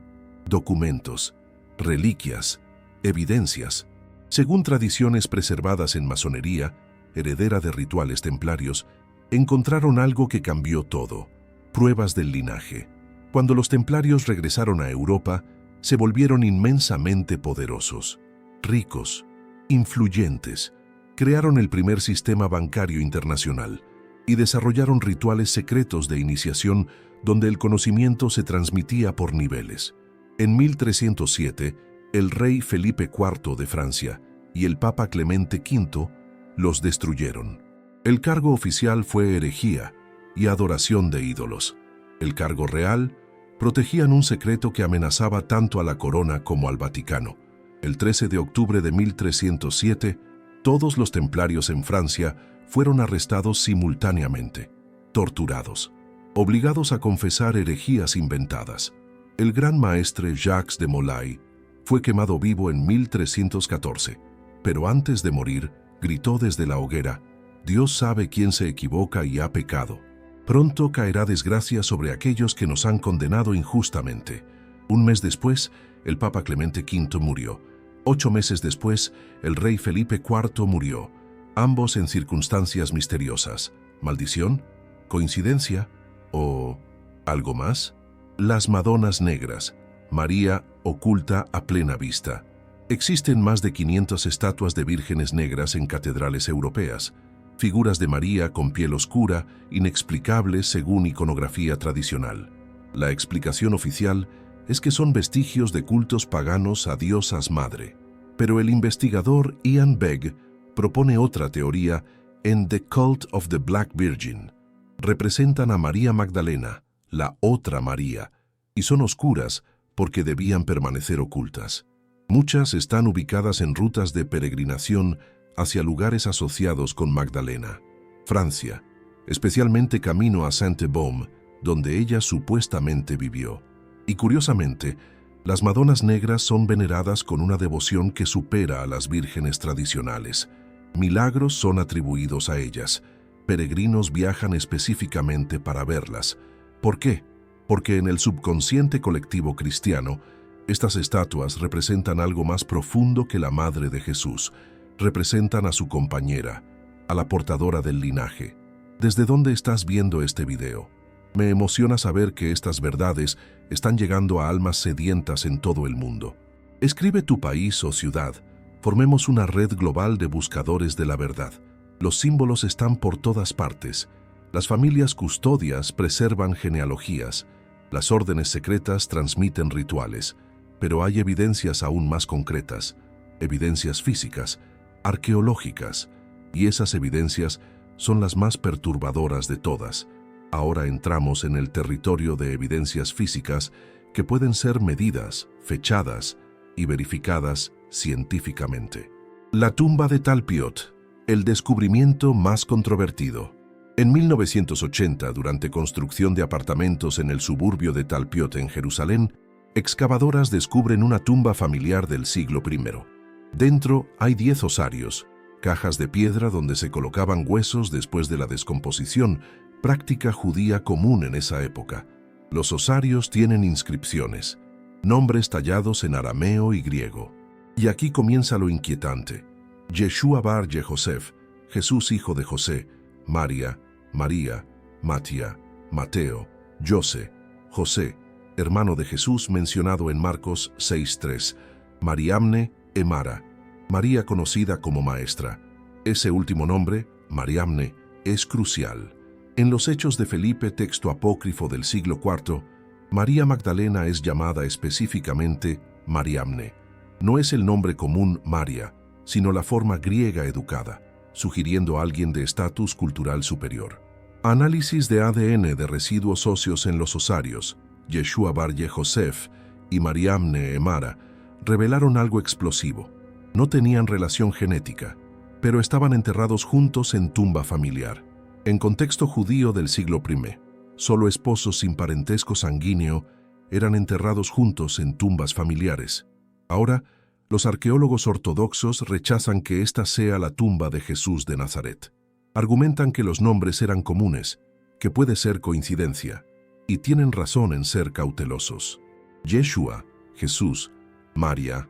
Speaker 1: Documentos, reliquias, evidencias. Según tradiciones preservadas en masonería, heredera de rituales templarios, encontraron algo que cambió todo: pruebas del linaje. Cuando los templarios regresaron a Europa, se volvieron inmensamente poderosos, ricos, influyentes. Crearon el primer sistema bancario internacional y desarrollaron rituales secretos de iniciación donde el conocimiento se transmitía por niveles. En 1307, el rey Felipe IV de Francia y el Papa Clemente V los destruyeron. El cargo oficial fue herejía y adoración de ídolos. El cargo real protegían un secreto que amenazaba tanto a la corona como al Vaticano. El 13 de octubre de 1307, todos los templarios en Francia fueron arrestados simultáneamente, torturados, obligados a confesar herejías inventadas. El gran maestre Jacques de Molay fue quemado vivo en 1314, pero antes de morir, gritó desde la hoguera: «Dios sabe quién se equivoca y ha pecado. Pronto caerá desgracia sobre aquellos que nos han condenado injustamente». Un mes después, el Papa Clemente V murió. 8 meses después, el rey Felipe IV murió, ambos en circunstancias misteriosas. ¿Maldición? ¿Coincidencia? ¿O algo más? Las Madonas Negras. María oculta a plena vista. Existen más de 500 estatuas de vírgenes negras en catedrales europeas, figuras de María con piel oscura, inexplicables según iconografía tradicional. La explicación oficial es que son vestigios de cultos paganos a diosas madre. Pero el investigador Ian Begg propone otra teoría en The Cult of the Black Virgin. Representan a María Magdalena, la otra María, y son oscuras porque debían permanecer ocultas. Muchas están ubicadas en rutas de peregrinación hacia lugares asociados con Magdalena, Francia, especialmente camino a Saint-Baume, donde ella supuestamente vivió. Y curiosamente, las Madonas Negras son veneradas con una devoción que supera a las vírgenes tradicionales. Milagros son atribuidos a ellas. Peregrinos viajan específicamente para verlas. ¿Por qué? Porque en el subconsciente colectivo cristiano, estas estatuas representan algo más profundo que la Madre de Jesús. Representan a su compañera, a la portadora del linaje. ¿Desde dónde estás viendo este video? Me emociona saber que estas verdades están llegando a almas sedientas en todo el mundo. Escribe tu país o ciudad. Formemos una red global de buscadores de la verdad. Los símbolos están por todas partes. Las familias custodias preservan genealogías. Las órdenes secretas transmiten rituales. Pero hay evidencias aún más concretas, evidencias físicas, arqueológicas, y esas evidencias son las más perturbadoras de todas. Ahora entramos en el territorio de evidencias físicas que pueden ser medidas, fechadas y verificadas científicamente. La tumba de Talpiot, el descubrimiento más controvertido. En 1980, durante construcción de apartamentos en el suburbio de Talpiot en Jerusalén, excavadoras descubren una tumba familiar del siglo I. Dentro hay 10 osarios, cajas de piedra donde se colocaban huesos después de la descomposición, práctica judía común en esa época. Los osarios tienen inscripciones, nombres tallados en arameo y griego. Y aquí comienza lo inquietante. Yeshua bar Yehosef, Jesús hijo de José, María, Matia, Mateo, José, hermano de Jesús mencionado en Marcos 6:3, Mariamne, Emara, María conocida como maestra. Ese último nombre, Mariamne, es crucial. En los Hechos de Felipe, texto apócrifo del siglo IV, María Magdalena es llamada específicamente Mariamne. No es el nombre común María, sino la forma griega educada, sugiriendo a alguien de estatus cultural superior. Análisis de ADN de residuos óseos en los osarios, Yeshua bar Yehosef y Mariamne Emara, revelaron algo explosivo. No tenían relación genética, pero estaban enterrados juntos en tumba familiar. En contexto judío del siglo I, solo esposos sin parentesco sanguíneo eran enterrados juntos en tumbas familiares. Ahora, los arqueólogos ortodoxos rechazan que esta sea la tumba de Jesús de Nazaret. Argumentan que los nombres eran comunes, que puede ser coincidencia, y tienen razón en ser cautelosos. Yeshua, Jesús, María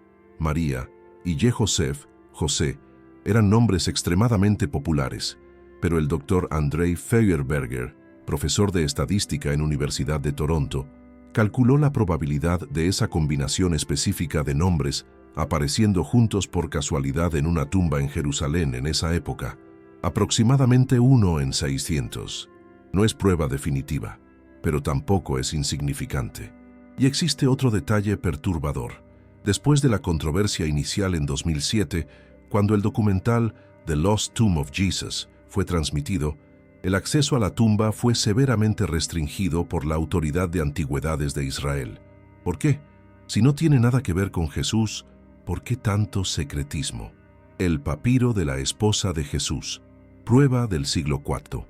Speaker 1: y Yehosef, José, eran nombres extremadamente populares, pero el Dr. Andrei Feuerberger, profesor de estadística en Universidad de Toronto, calculó la probabilidad de esa combinación específica de nombres apareciendo juntos por casualidad en una tumba en Jerusalén en esa época, aproximadamente 1 en 600. No es prueba definitiva, pero tampoco es insignificante. Y existe otro detalle perturbador. Después de la controversia inicial en 2007, cuando el documental The Lost Tomb of Jesus fue transmitido, el acceso a la tumba fue severamente restringido por la Autoridad de Antigüedades de Israel. ¿Por qué? Si no tiene nada que ver con Jesús, ¿por qué tanto secretismo? El papiro de la esposa de Jesús, prueba del siglo IV.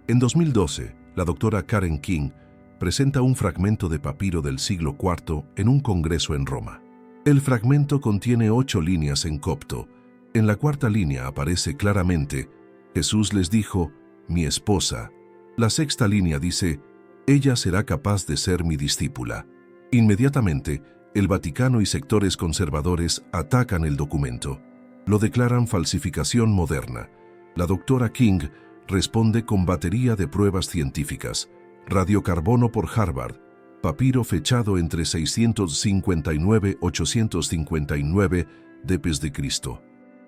Speaker 1: En 2012, la doctora Karen King presenta un fragmento de papiro del siglo IV en un congreso en Roma. El fragmento contiene 8 líneas en copto. En la cuarta línea aparece claramente: Jesús les dijo, mi esposa. La sexta línea dice, ella será capaz de ser mi discípula. Inmediatamente, el Vaticano y sectores conservadores atacan el documento. Lo declaran falsificación moderna. La doctora King responde con batería de pruebas científicas: radiocarbono por Harvard, papiro fechado entre 659 y 859 d.C.,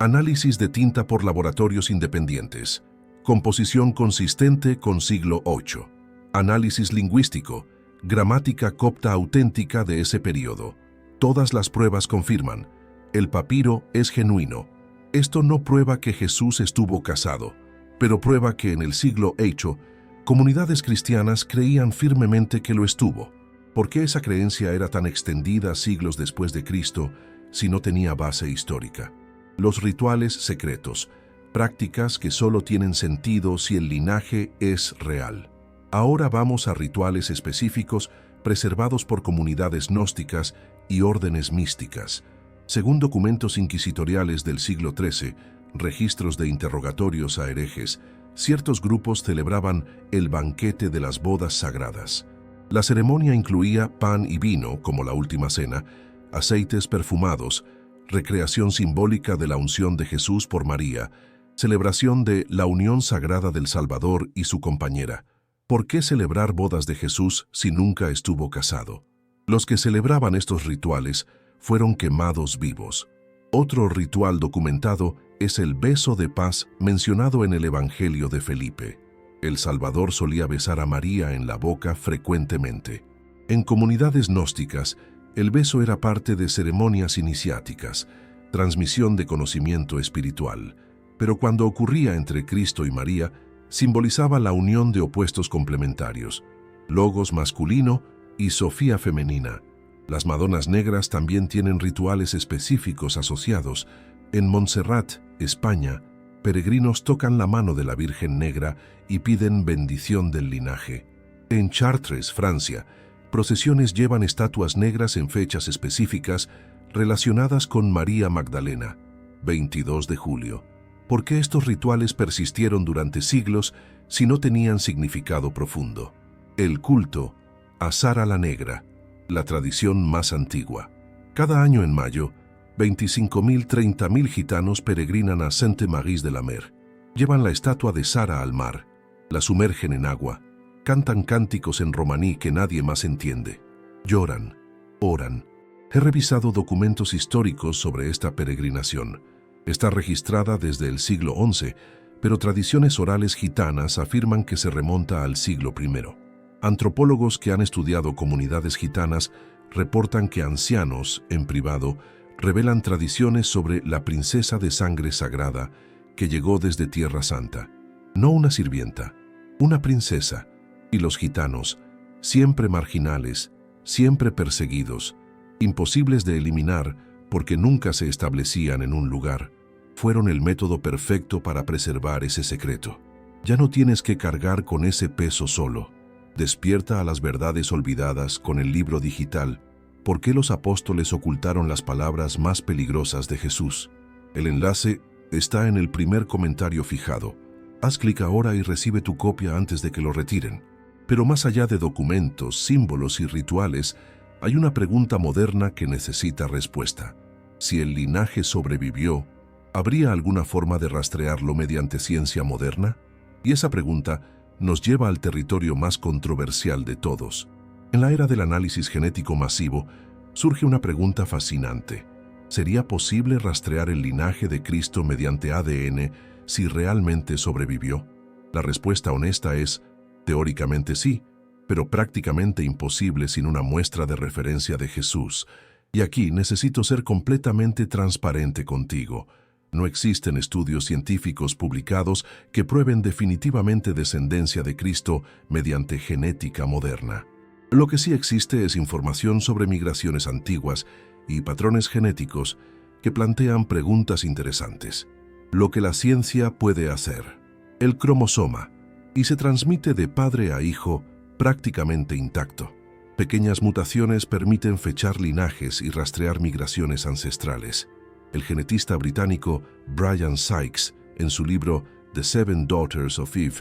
Speaker 1: análisis de tinta por laboratorios independientes, composición consistente con siglo VIII, análisis lingüístico, gramática copta auténtica de ese periodo. Todas las pruebas confirman: el papiro es genuino. Esto no prueba que Jesús estuvo casado, pero prueba que en el siglo VIII, comunidades cristianas creían firmemente que lo estuvo. ¿Por qué esa creencia era tan extendida siglos después de Cristo si no tenía base histórica? Los rituales secretos, prácticas que solo tienen sentido si el linaje es real. Ahora vamos a rituales específicos preservados por comunidades gnósticas y órdenes místicas. Según documentos inquisitoriales del siglo XIII, registros de interrogatorios a herejes, ciertos grupos celebraban el banquete de las bodas sagradas. La ceremonia incluía pan y vino, como la última cena, aceites perfumados, recreación simbólica de la unción de Jesús por María, celebración de la unión sagrada del Salvador y su compañera. ¿Por qué celebrar bodas de Jesús si nunca estuvo casado? Los que celebraban estos rituales fueron quemados vivos. Otro ritual documentado es el beso de paz mencionado en el Evangelio de Felipe. El Salvador solía besar a María en la boca frecuentemente. En comunidades gnósticas, el beso era parte de ceremonias iniciáticas, transmisión de conocimiento espiritual. Pero cuando ocurría entre Cristo y María, simbolizaba la unión de opuestos complementarios: Logos masculino y Sofía femenina. Las Madonas Negras también tienen rituales específicos asociados. En Montserrat, España, peregrinos tocan la mano de la Virgen Negra y piden bendición del linaje. En Chartres, Francia, procesiones llevan estatuas negras en fechas específicas relacionadas con María Magdalena, 22 de julio. ¿Por qué estos rituales persistieron durante siglos si no tenían significado profundo? El culto a Sara la Negra, la tradición más antigua. Cada año en mayo, 25.000-30.000 gitanos peregrinan a Sainte-Marie-de-la-Mer. Llevan la estatua de Sara al mar, la sumergen en agua, cantan cánticos en romaní que nadie más entiende, lloran, oran. He revisado documentos históricos sobre esta peregrinación. Está registrada desde el siglo XI, pero tradiciones orales gitanas afirman que se remonta al siglo I. Antropólogos que han estudiado comunidades gitanas reportan que ancianos, en privado, revelan tradiciones sobre la princesa de sangre sagrada que llegó desde Tierra Santa. No una sirvienta, una princesa. Y los gitanos, siempre marginales, siempre perseguidos, imposibles de eliminar porque nunca se establecían en un lugar, fueron el método perfecto para preservar ese secreto. Ya no tienes que cargar con ese peso solo. Despierta a las verdades olvidadas con el libro digital. ¿Por qué los apóstoles ocultaron las palabras más peligrosas de Jesús? El enlace está en el primer comentario fijado. Haz clic ahora y recibe tu copia antes de que lo retiren. Pero más allá de documentos, símbolos y rituales, hay una pregunta moderna que necesita respuesta. Si el linaje sobrevivió, ¿habría alguna forma de rastrearlo mediante ciencia moderna? Y esa pregunta nos lleva al territorio más controversial de todos. En la era del análisis genético masivo, surge una pregunta fascinante. ¿Sería posible rastrear el linaje de Cristo mediante ADN si realmente sobrevivió? La respuesta honesta es, teóricamente sí, pero prácticamente imposible sin una muestra de referencia de Jesús, Y aquí necesito ser completamente transparente contigo. No existen estudios científicos publicados que prueben definitivamente descendencia de Cristo mediante genética moderna. Lo que sí existe es información sobre migraciones antiguas y patrones genéticos que plantean preguntas interesantes. Lo que la ciencia puede hacer. El cromosoma, y se transmite de padre a hijo prácticamente intacto. Pequeñas mutaciones permiten fechar linajes y rastrear migraciones ancestrales. El genetista británico Brian Sykes, en su libro The Seven Daughters of Eve,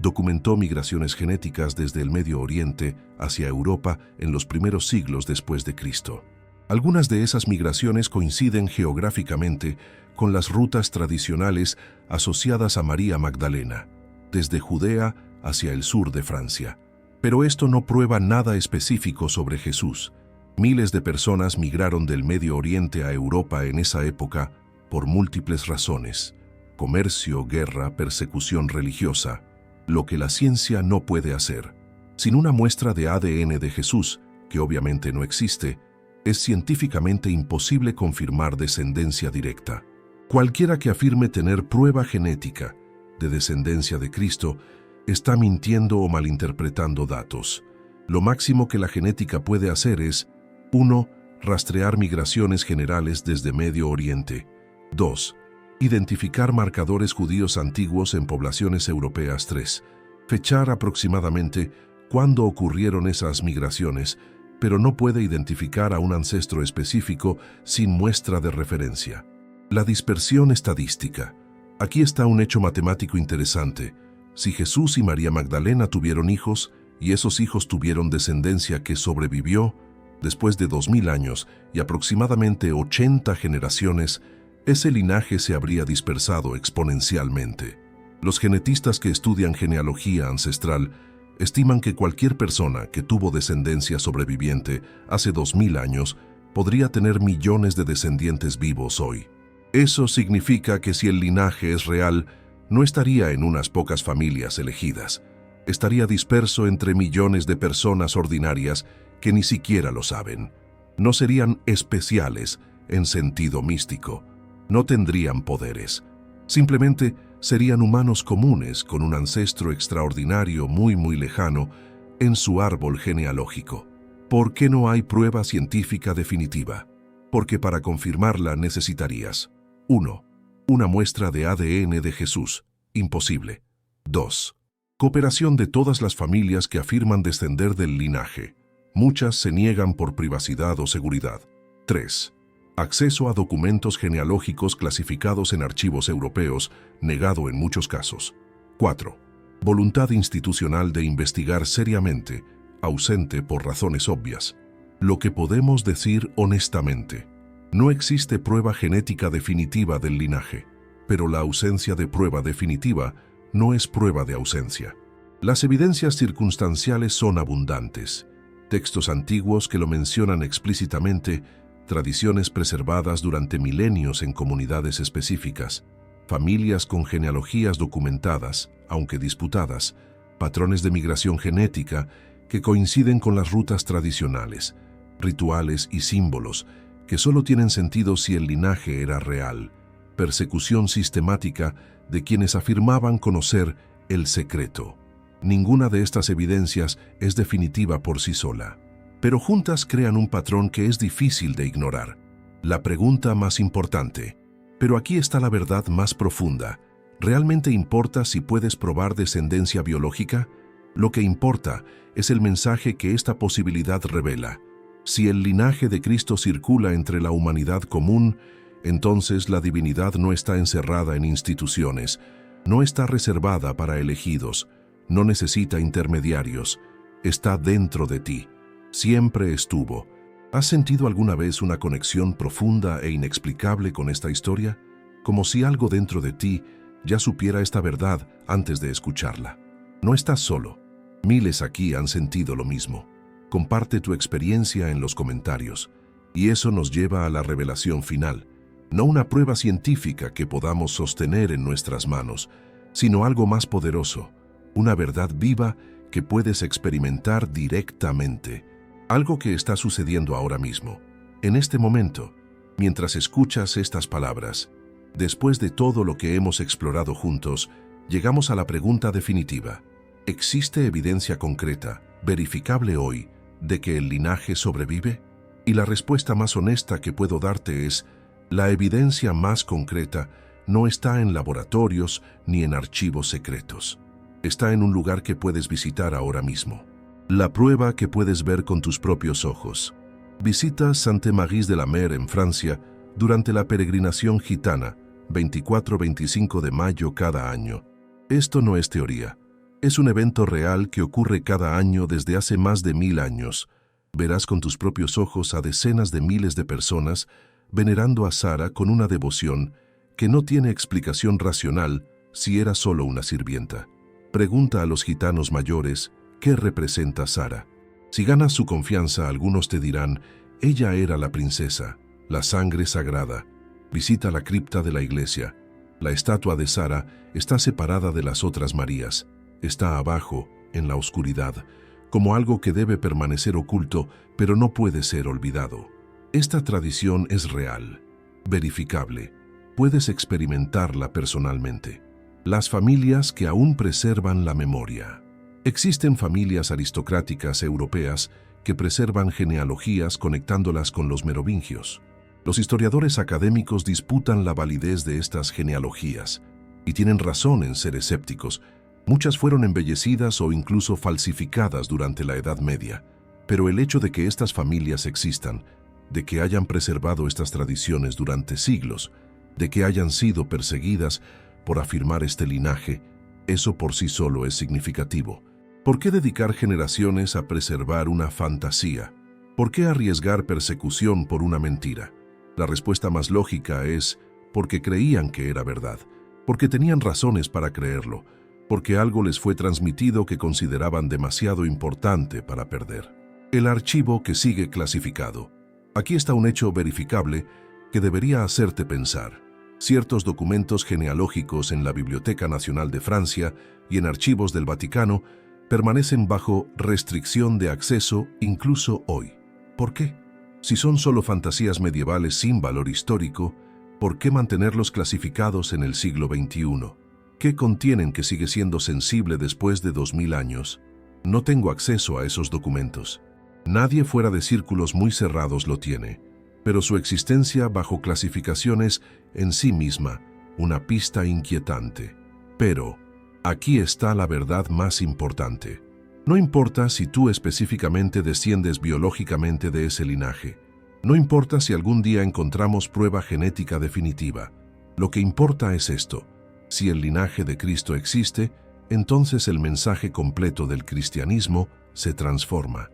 Speaker 1: documentó migraciones genéticas desde el Medio Oriente hacia Europa en los primeros siglos después de Cristo. Algunas de esas migraciones coinciden geográficamente con las rutas tradicionales asociadas a María Magdalena, desde Judea hacia el sur de Francia. Pero esto no prueba nada específico sobre Jesús. Miles de personas migraron del Medio Oriente a Europa en esa época por múltiples razones: comercio, guerra, persecución religiosa. Lo que la ciencia no puede hacer. Sin una muestra de ADN de Jesús, que obviamente no existe, es científicamente imposible confirmar descendencia directa. Cualquiera que afirme tener prueba genética de descendencia de Cristo está mintiendo o malinterpretando datos. Lo máximo que la genética puede hacer es: 1. Rastrear migraciones generales desde Medio Oriente. 2. Identificar marcadores judíos antiguos en poblaciones europeas. 3. Fechar aproximadamente cuándo ocurrieron esas migraciones, pero no puede identificar a un ancestro específico sin muestra de referencia. La dispersión estadística. Aquí está un hecho matemático interesante. Si Jesús y María Magdalena tuvieron hijos, y esos hijos tuvieron descendencia que sobrevivió, después de 2000 años y aproximadamente 80 generaciones, ese linaje se habría dispersado exponencialmente. Los genetistas que estudian genealogía ancestral estiman que cualquier persona que tuvo descendencia sobreviviente hace 2000 años podría tener millones de descendientes vivos hoy. Eso significa que si el linaje es real, no estaría en unas pocas familias elegidas. Estaría disperso entre millones de personas ordinarias que ni siquiera lo saben. No serían especiales en sentido místico. No tendrían poderes. Simplemente serían humanos comunes con un ancestro extraordinario muy lejano en su árbol genealógico. ¿Por qué no hay prueba científica definitiva? Porque para confirmarla necesitarías: 1. Una muestra de ADN de Jesús. Imposible. 2. Cooperación de todas las familias que afirman descender del linaje. Muchas se niegan por privacidad o seguridad. 3. Acceso a documentos genealógicos clasificados en archivos europeos, negado en muchos casos. 4. Voluntad institucional de investigar seriamente, ausente por razones obvias. Lo que podemos decir honestamente: no existe prueba genética definitiva del linaje, pero la ausencia de prueba definitiva no es prueba de ausencia. Las evidencias circunstanciales son abundantes. Textos antiguos que lo mencionan explícitamente, tradiciones preservadas durante milenios en comunidades específicas, familias con genealogías documentadas, aunque disputadas, patrones de migración genética que coinciden con las rutas tradicionales, rituales y símbolos que solo tienen sentido si el linaje era real, persecución sistemática de quienes afirmaban conocer el secreto. Ninguna de estas evidencias es definitiva por sí sola, pero juntas crean un patrón que es difícil de ignorar. La pregunta más importante: pero aquí está la verdad más profunda. ¿Realmente importa si puedes probar descendencia biológica? Lo que importa es el mensaje que esta posibilidad revela. Si el linaje de Cristo circula entre la humanidad común, entonces la divinidad no está encerrada en instituciones, no está reservada para elegidos, no necesita intermediarios, está dentro de ti. Siempre estuvo. ¿Has sentido alguna vez una conexión profunda e inexplicable con esta historia? Como si algo dentro de ti ya supiera esta verdad antes de escucharla. No estás solo. Miles aquí han sentido lo mismo. Comparte tu experiencia en los comentarios. Y eso nos lleva a la revelación final. No una prueba científica que podamos sostener en nuestras manos, sino algo más poderoso. Una verdad viva que puedes experimentar directamente. Algo que está sucediendo ahora mismo. En este momento, mientras escuchas estas palabras, después de todo lo que hemos explorado juntos, llegamos a la pregunta definitiva. ¿Existe evidencia concreta, verificable hoy, de que el linaje sobrevive? Y la respuesta más honesta que puedo darte es: la evidencia más concreta no está en laboratorios ni en archivos secretos. Está en un lugar que puedes visitar ahora mismo. La prueba que puedes ver con tus propios ojos. Visita Sainte-Marie-de-la-Mer en Francia durante la peregrinación gitana, 24-25 de mayo cada año. Esto no es teoría. Es un evento real que ocurre cada año desde hace más de 1000 años. Verás con tus propios ojos a decenas de miles de personas venerando a Sara con una devoción que no tiene explicación racional si era solo una sirvienta. Pregunta a los gitanos mayores qué representa Sara. Si ganas su confianza, algunos te dirán: ella era la princesa, la sangre sagrada. Visita la cripta de la iglesia. La estatua de Sara está separada de las otras Marías. Está abajo, en la oscuridad, como algo que debe permanecer oculto, pero no puede ser olvidado. Esta tradición es real, verificable. Puedes experimentarla personalmente. Las familias que aún preservan la memoria. Existen familias aristocráticas europeas que preservan genealogías conectándolas con los merovingios. Los historiadores académicos disputan la validez de estas genealogías y tienen razón en ser escépticos. Muchas fueron embellecidas o incluso falsificadas durante la Edad Media, pero el hecho de que estas familias existan, de que hayan preservado estas tradiciones durante siglos, de que hayan sido perseguidas por afirmar este linaje, eso por sí solo es significativo. ¿Por qué dedicar generaciones a preservar una fantasía? ¿Por qué arriesgar persecución por una mentira? La respuesta más lógica es porque creían que era verdad, porque tenían razones para creerlo, porque algo les fue transmitido que consideraban demasiado importante para perder. El archivo que sigue clasificado. Aquí está un hecho verificable que debería hacerte pensar. Ciertos documentos genealógicos en la Biblioteca Nacional de Francia y en archivos del Vaticano permanecen bajo restricción de acceso incluso hoy. ¿Por qué? Si son solo fantasías medievales sin valor histórico, ¿por qué mantenerlos clasificados en el siglo XXI? ¿Qué contienen que sigue siendo sensible después de 2000 años? No tengo acceso a esos documentos. Nadie fuera de círculos muy cerrados lo tiene, pero su existencia bajo clasificación es en sí misma una pista inquietante. Pero aquí está la verdad más importante. No importa si tú específicamente desciendes biológicamente de ese linaje. No importa si algún día encontramos prueba genética definitiva. Lo que importa es esto. Si el linaje de Cristo existe, entonces el mensaje completo del cristianismo se transforma.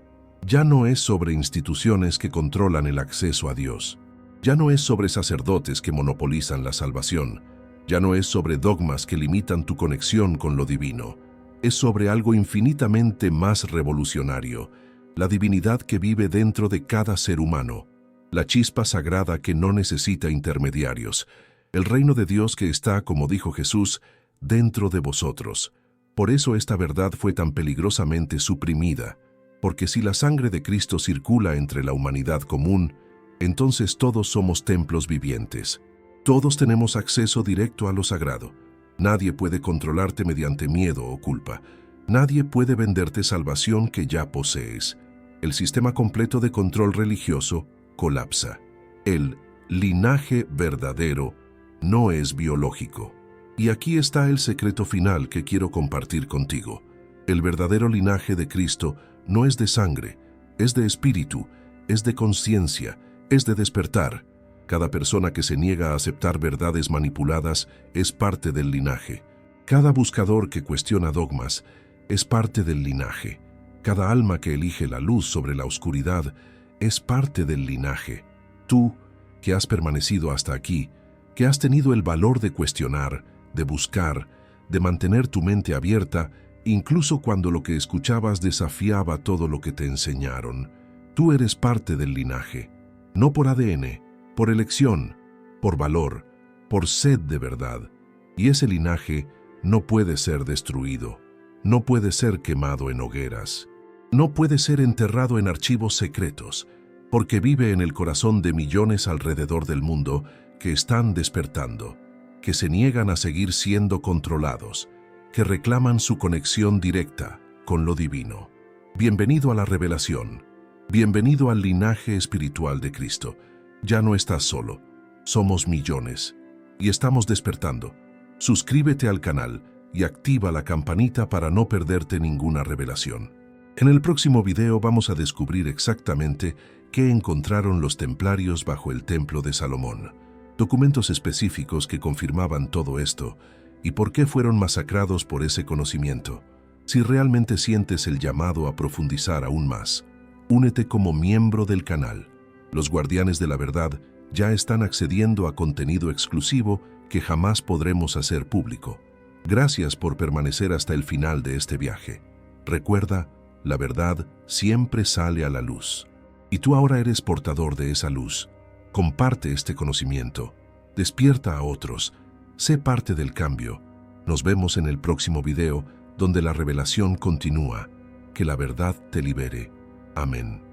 Speaker 1: Ya no es sobre instituciones que controlan el acceso a Dios. Ya no es sobre sacerdotes que monopolizan la salvación. Ya no es sobre dogmas que limitan tu conexión con lo divino. Es sobre algo infinitamente más revolucionario, la divinidad que vive dentro de cada ser humano, la chispa sagrada que no necesita intermediarios, el reino de Dios que está, como dijo Jesús, dentro de vosotros. Por eso esta verdad fue tan peligrosamente suprimida, porque si la sangre de Cristo circula entre la humanidad común, entonces todos somos templos vivientes. Todos tenemos acceso directo a lo sagrado. Nadie puede controlarte mediante miedo o culpa. Nadie puede venderte salvación que ya posees. El sistema completo de control religioso colapsa. El linaje verdadero no es biológico. Y aquí está el secreto final que quiero compartir contigo. El verdadero linaje de Cristo no es de sangre, es de espíritu, es de conciencia, es de despertar. Cada persona que se niega a aceptar verdades manipuladas es parte del linaje. Cada buscador que cuestiona dogmas es parte del linaje. Cada alma que elige la luz sobre la oscuridad es parte del linaje. Tú, que has permanecido hasta aquí, que has tenido el valor de cuestionar, de buscar, de mantener tu mente abierta, incluso cuando lo que escuchabas desafiaba todo lo que te enseñaron. Tú eres parte del linaje, no por ADN, por elección, por valor, por sed de verdad. Y ese linaje no puede ser destruido, no puede ser quemado en hogueras, no puede ser enterrado en archivos secretos. porque vive en el corazón de millones alrededor del mundo que están despertando, que se niegan a seguir siendo controlados, que reclaman su conexión directa con lo divino. Bienvenido a la revelación, bienvenido al linaje espiritual de Cristo. Ya no estás solo, somos millones y estamos despertando. Suscríbete al canal y activa la campanita para no perderte ninguna revelación. En el próximo video vamos a descubrir exactamente qué encontraron los templarios bajo el templo de Salomón, documentos específicos que confirmaban todo esto y por qué fueron masacrados por ese conocimiento. Si realmente sientes el llamado a profundizar aún más, únete como miembro del canal. Los guardianes de la verdad ya están accediendo a contenido exclusivo que jamás podremos hacer público. Gracias por permanecer hasta el final de este viaje. Recuerda, la verdad siempre sale a la luz. Y tú ahora eres portador de esa luz. Comparte este conocimiento. Despierta a otros. Sé parte del cambio. Nos vemos en el próximo video, donde la revelación continúa. Que la verdad te libere. Amén.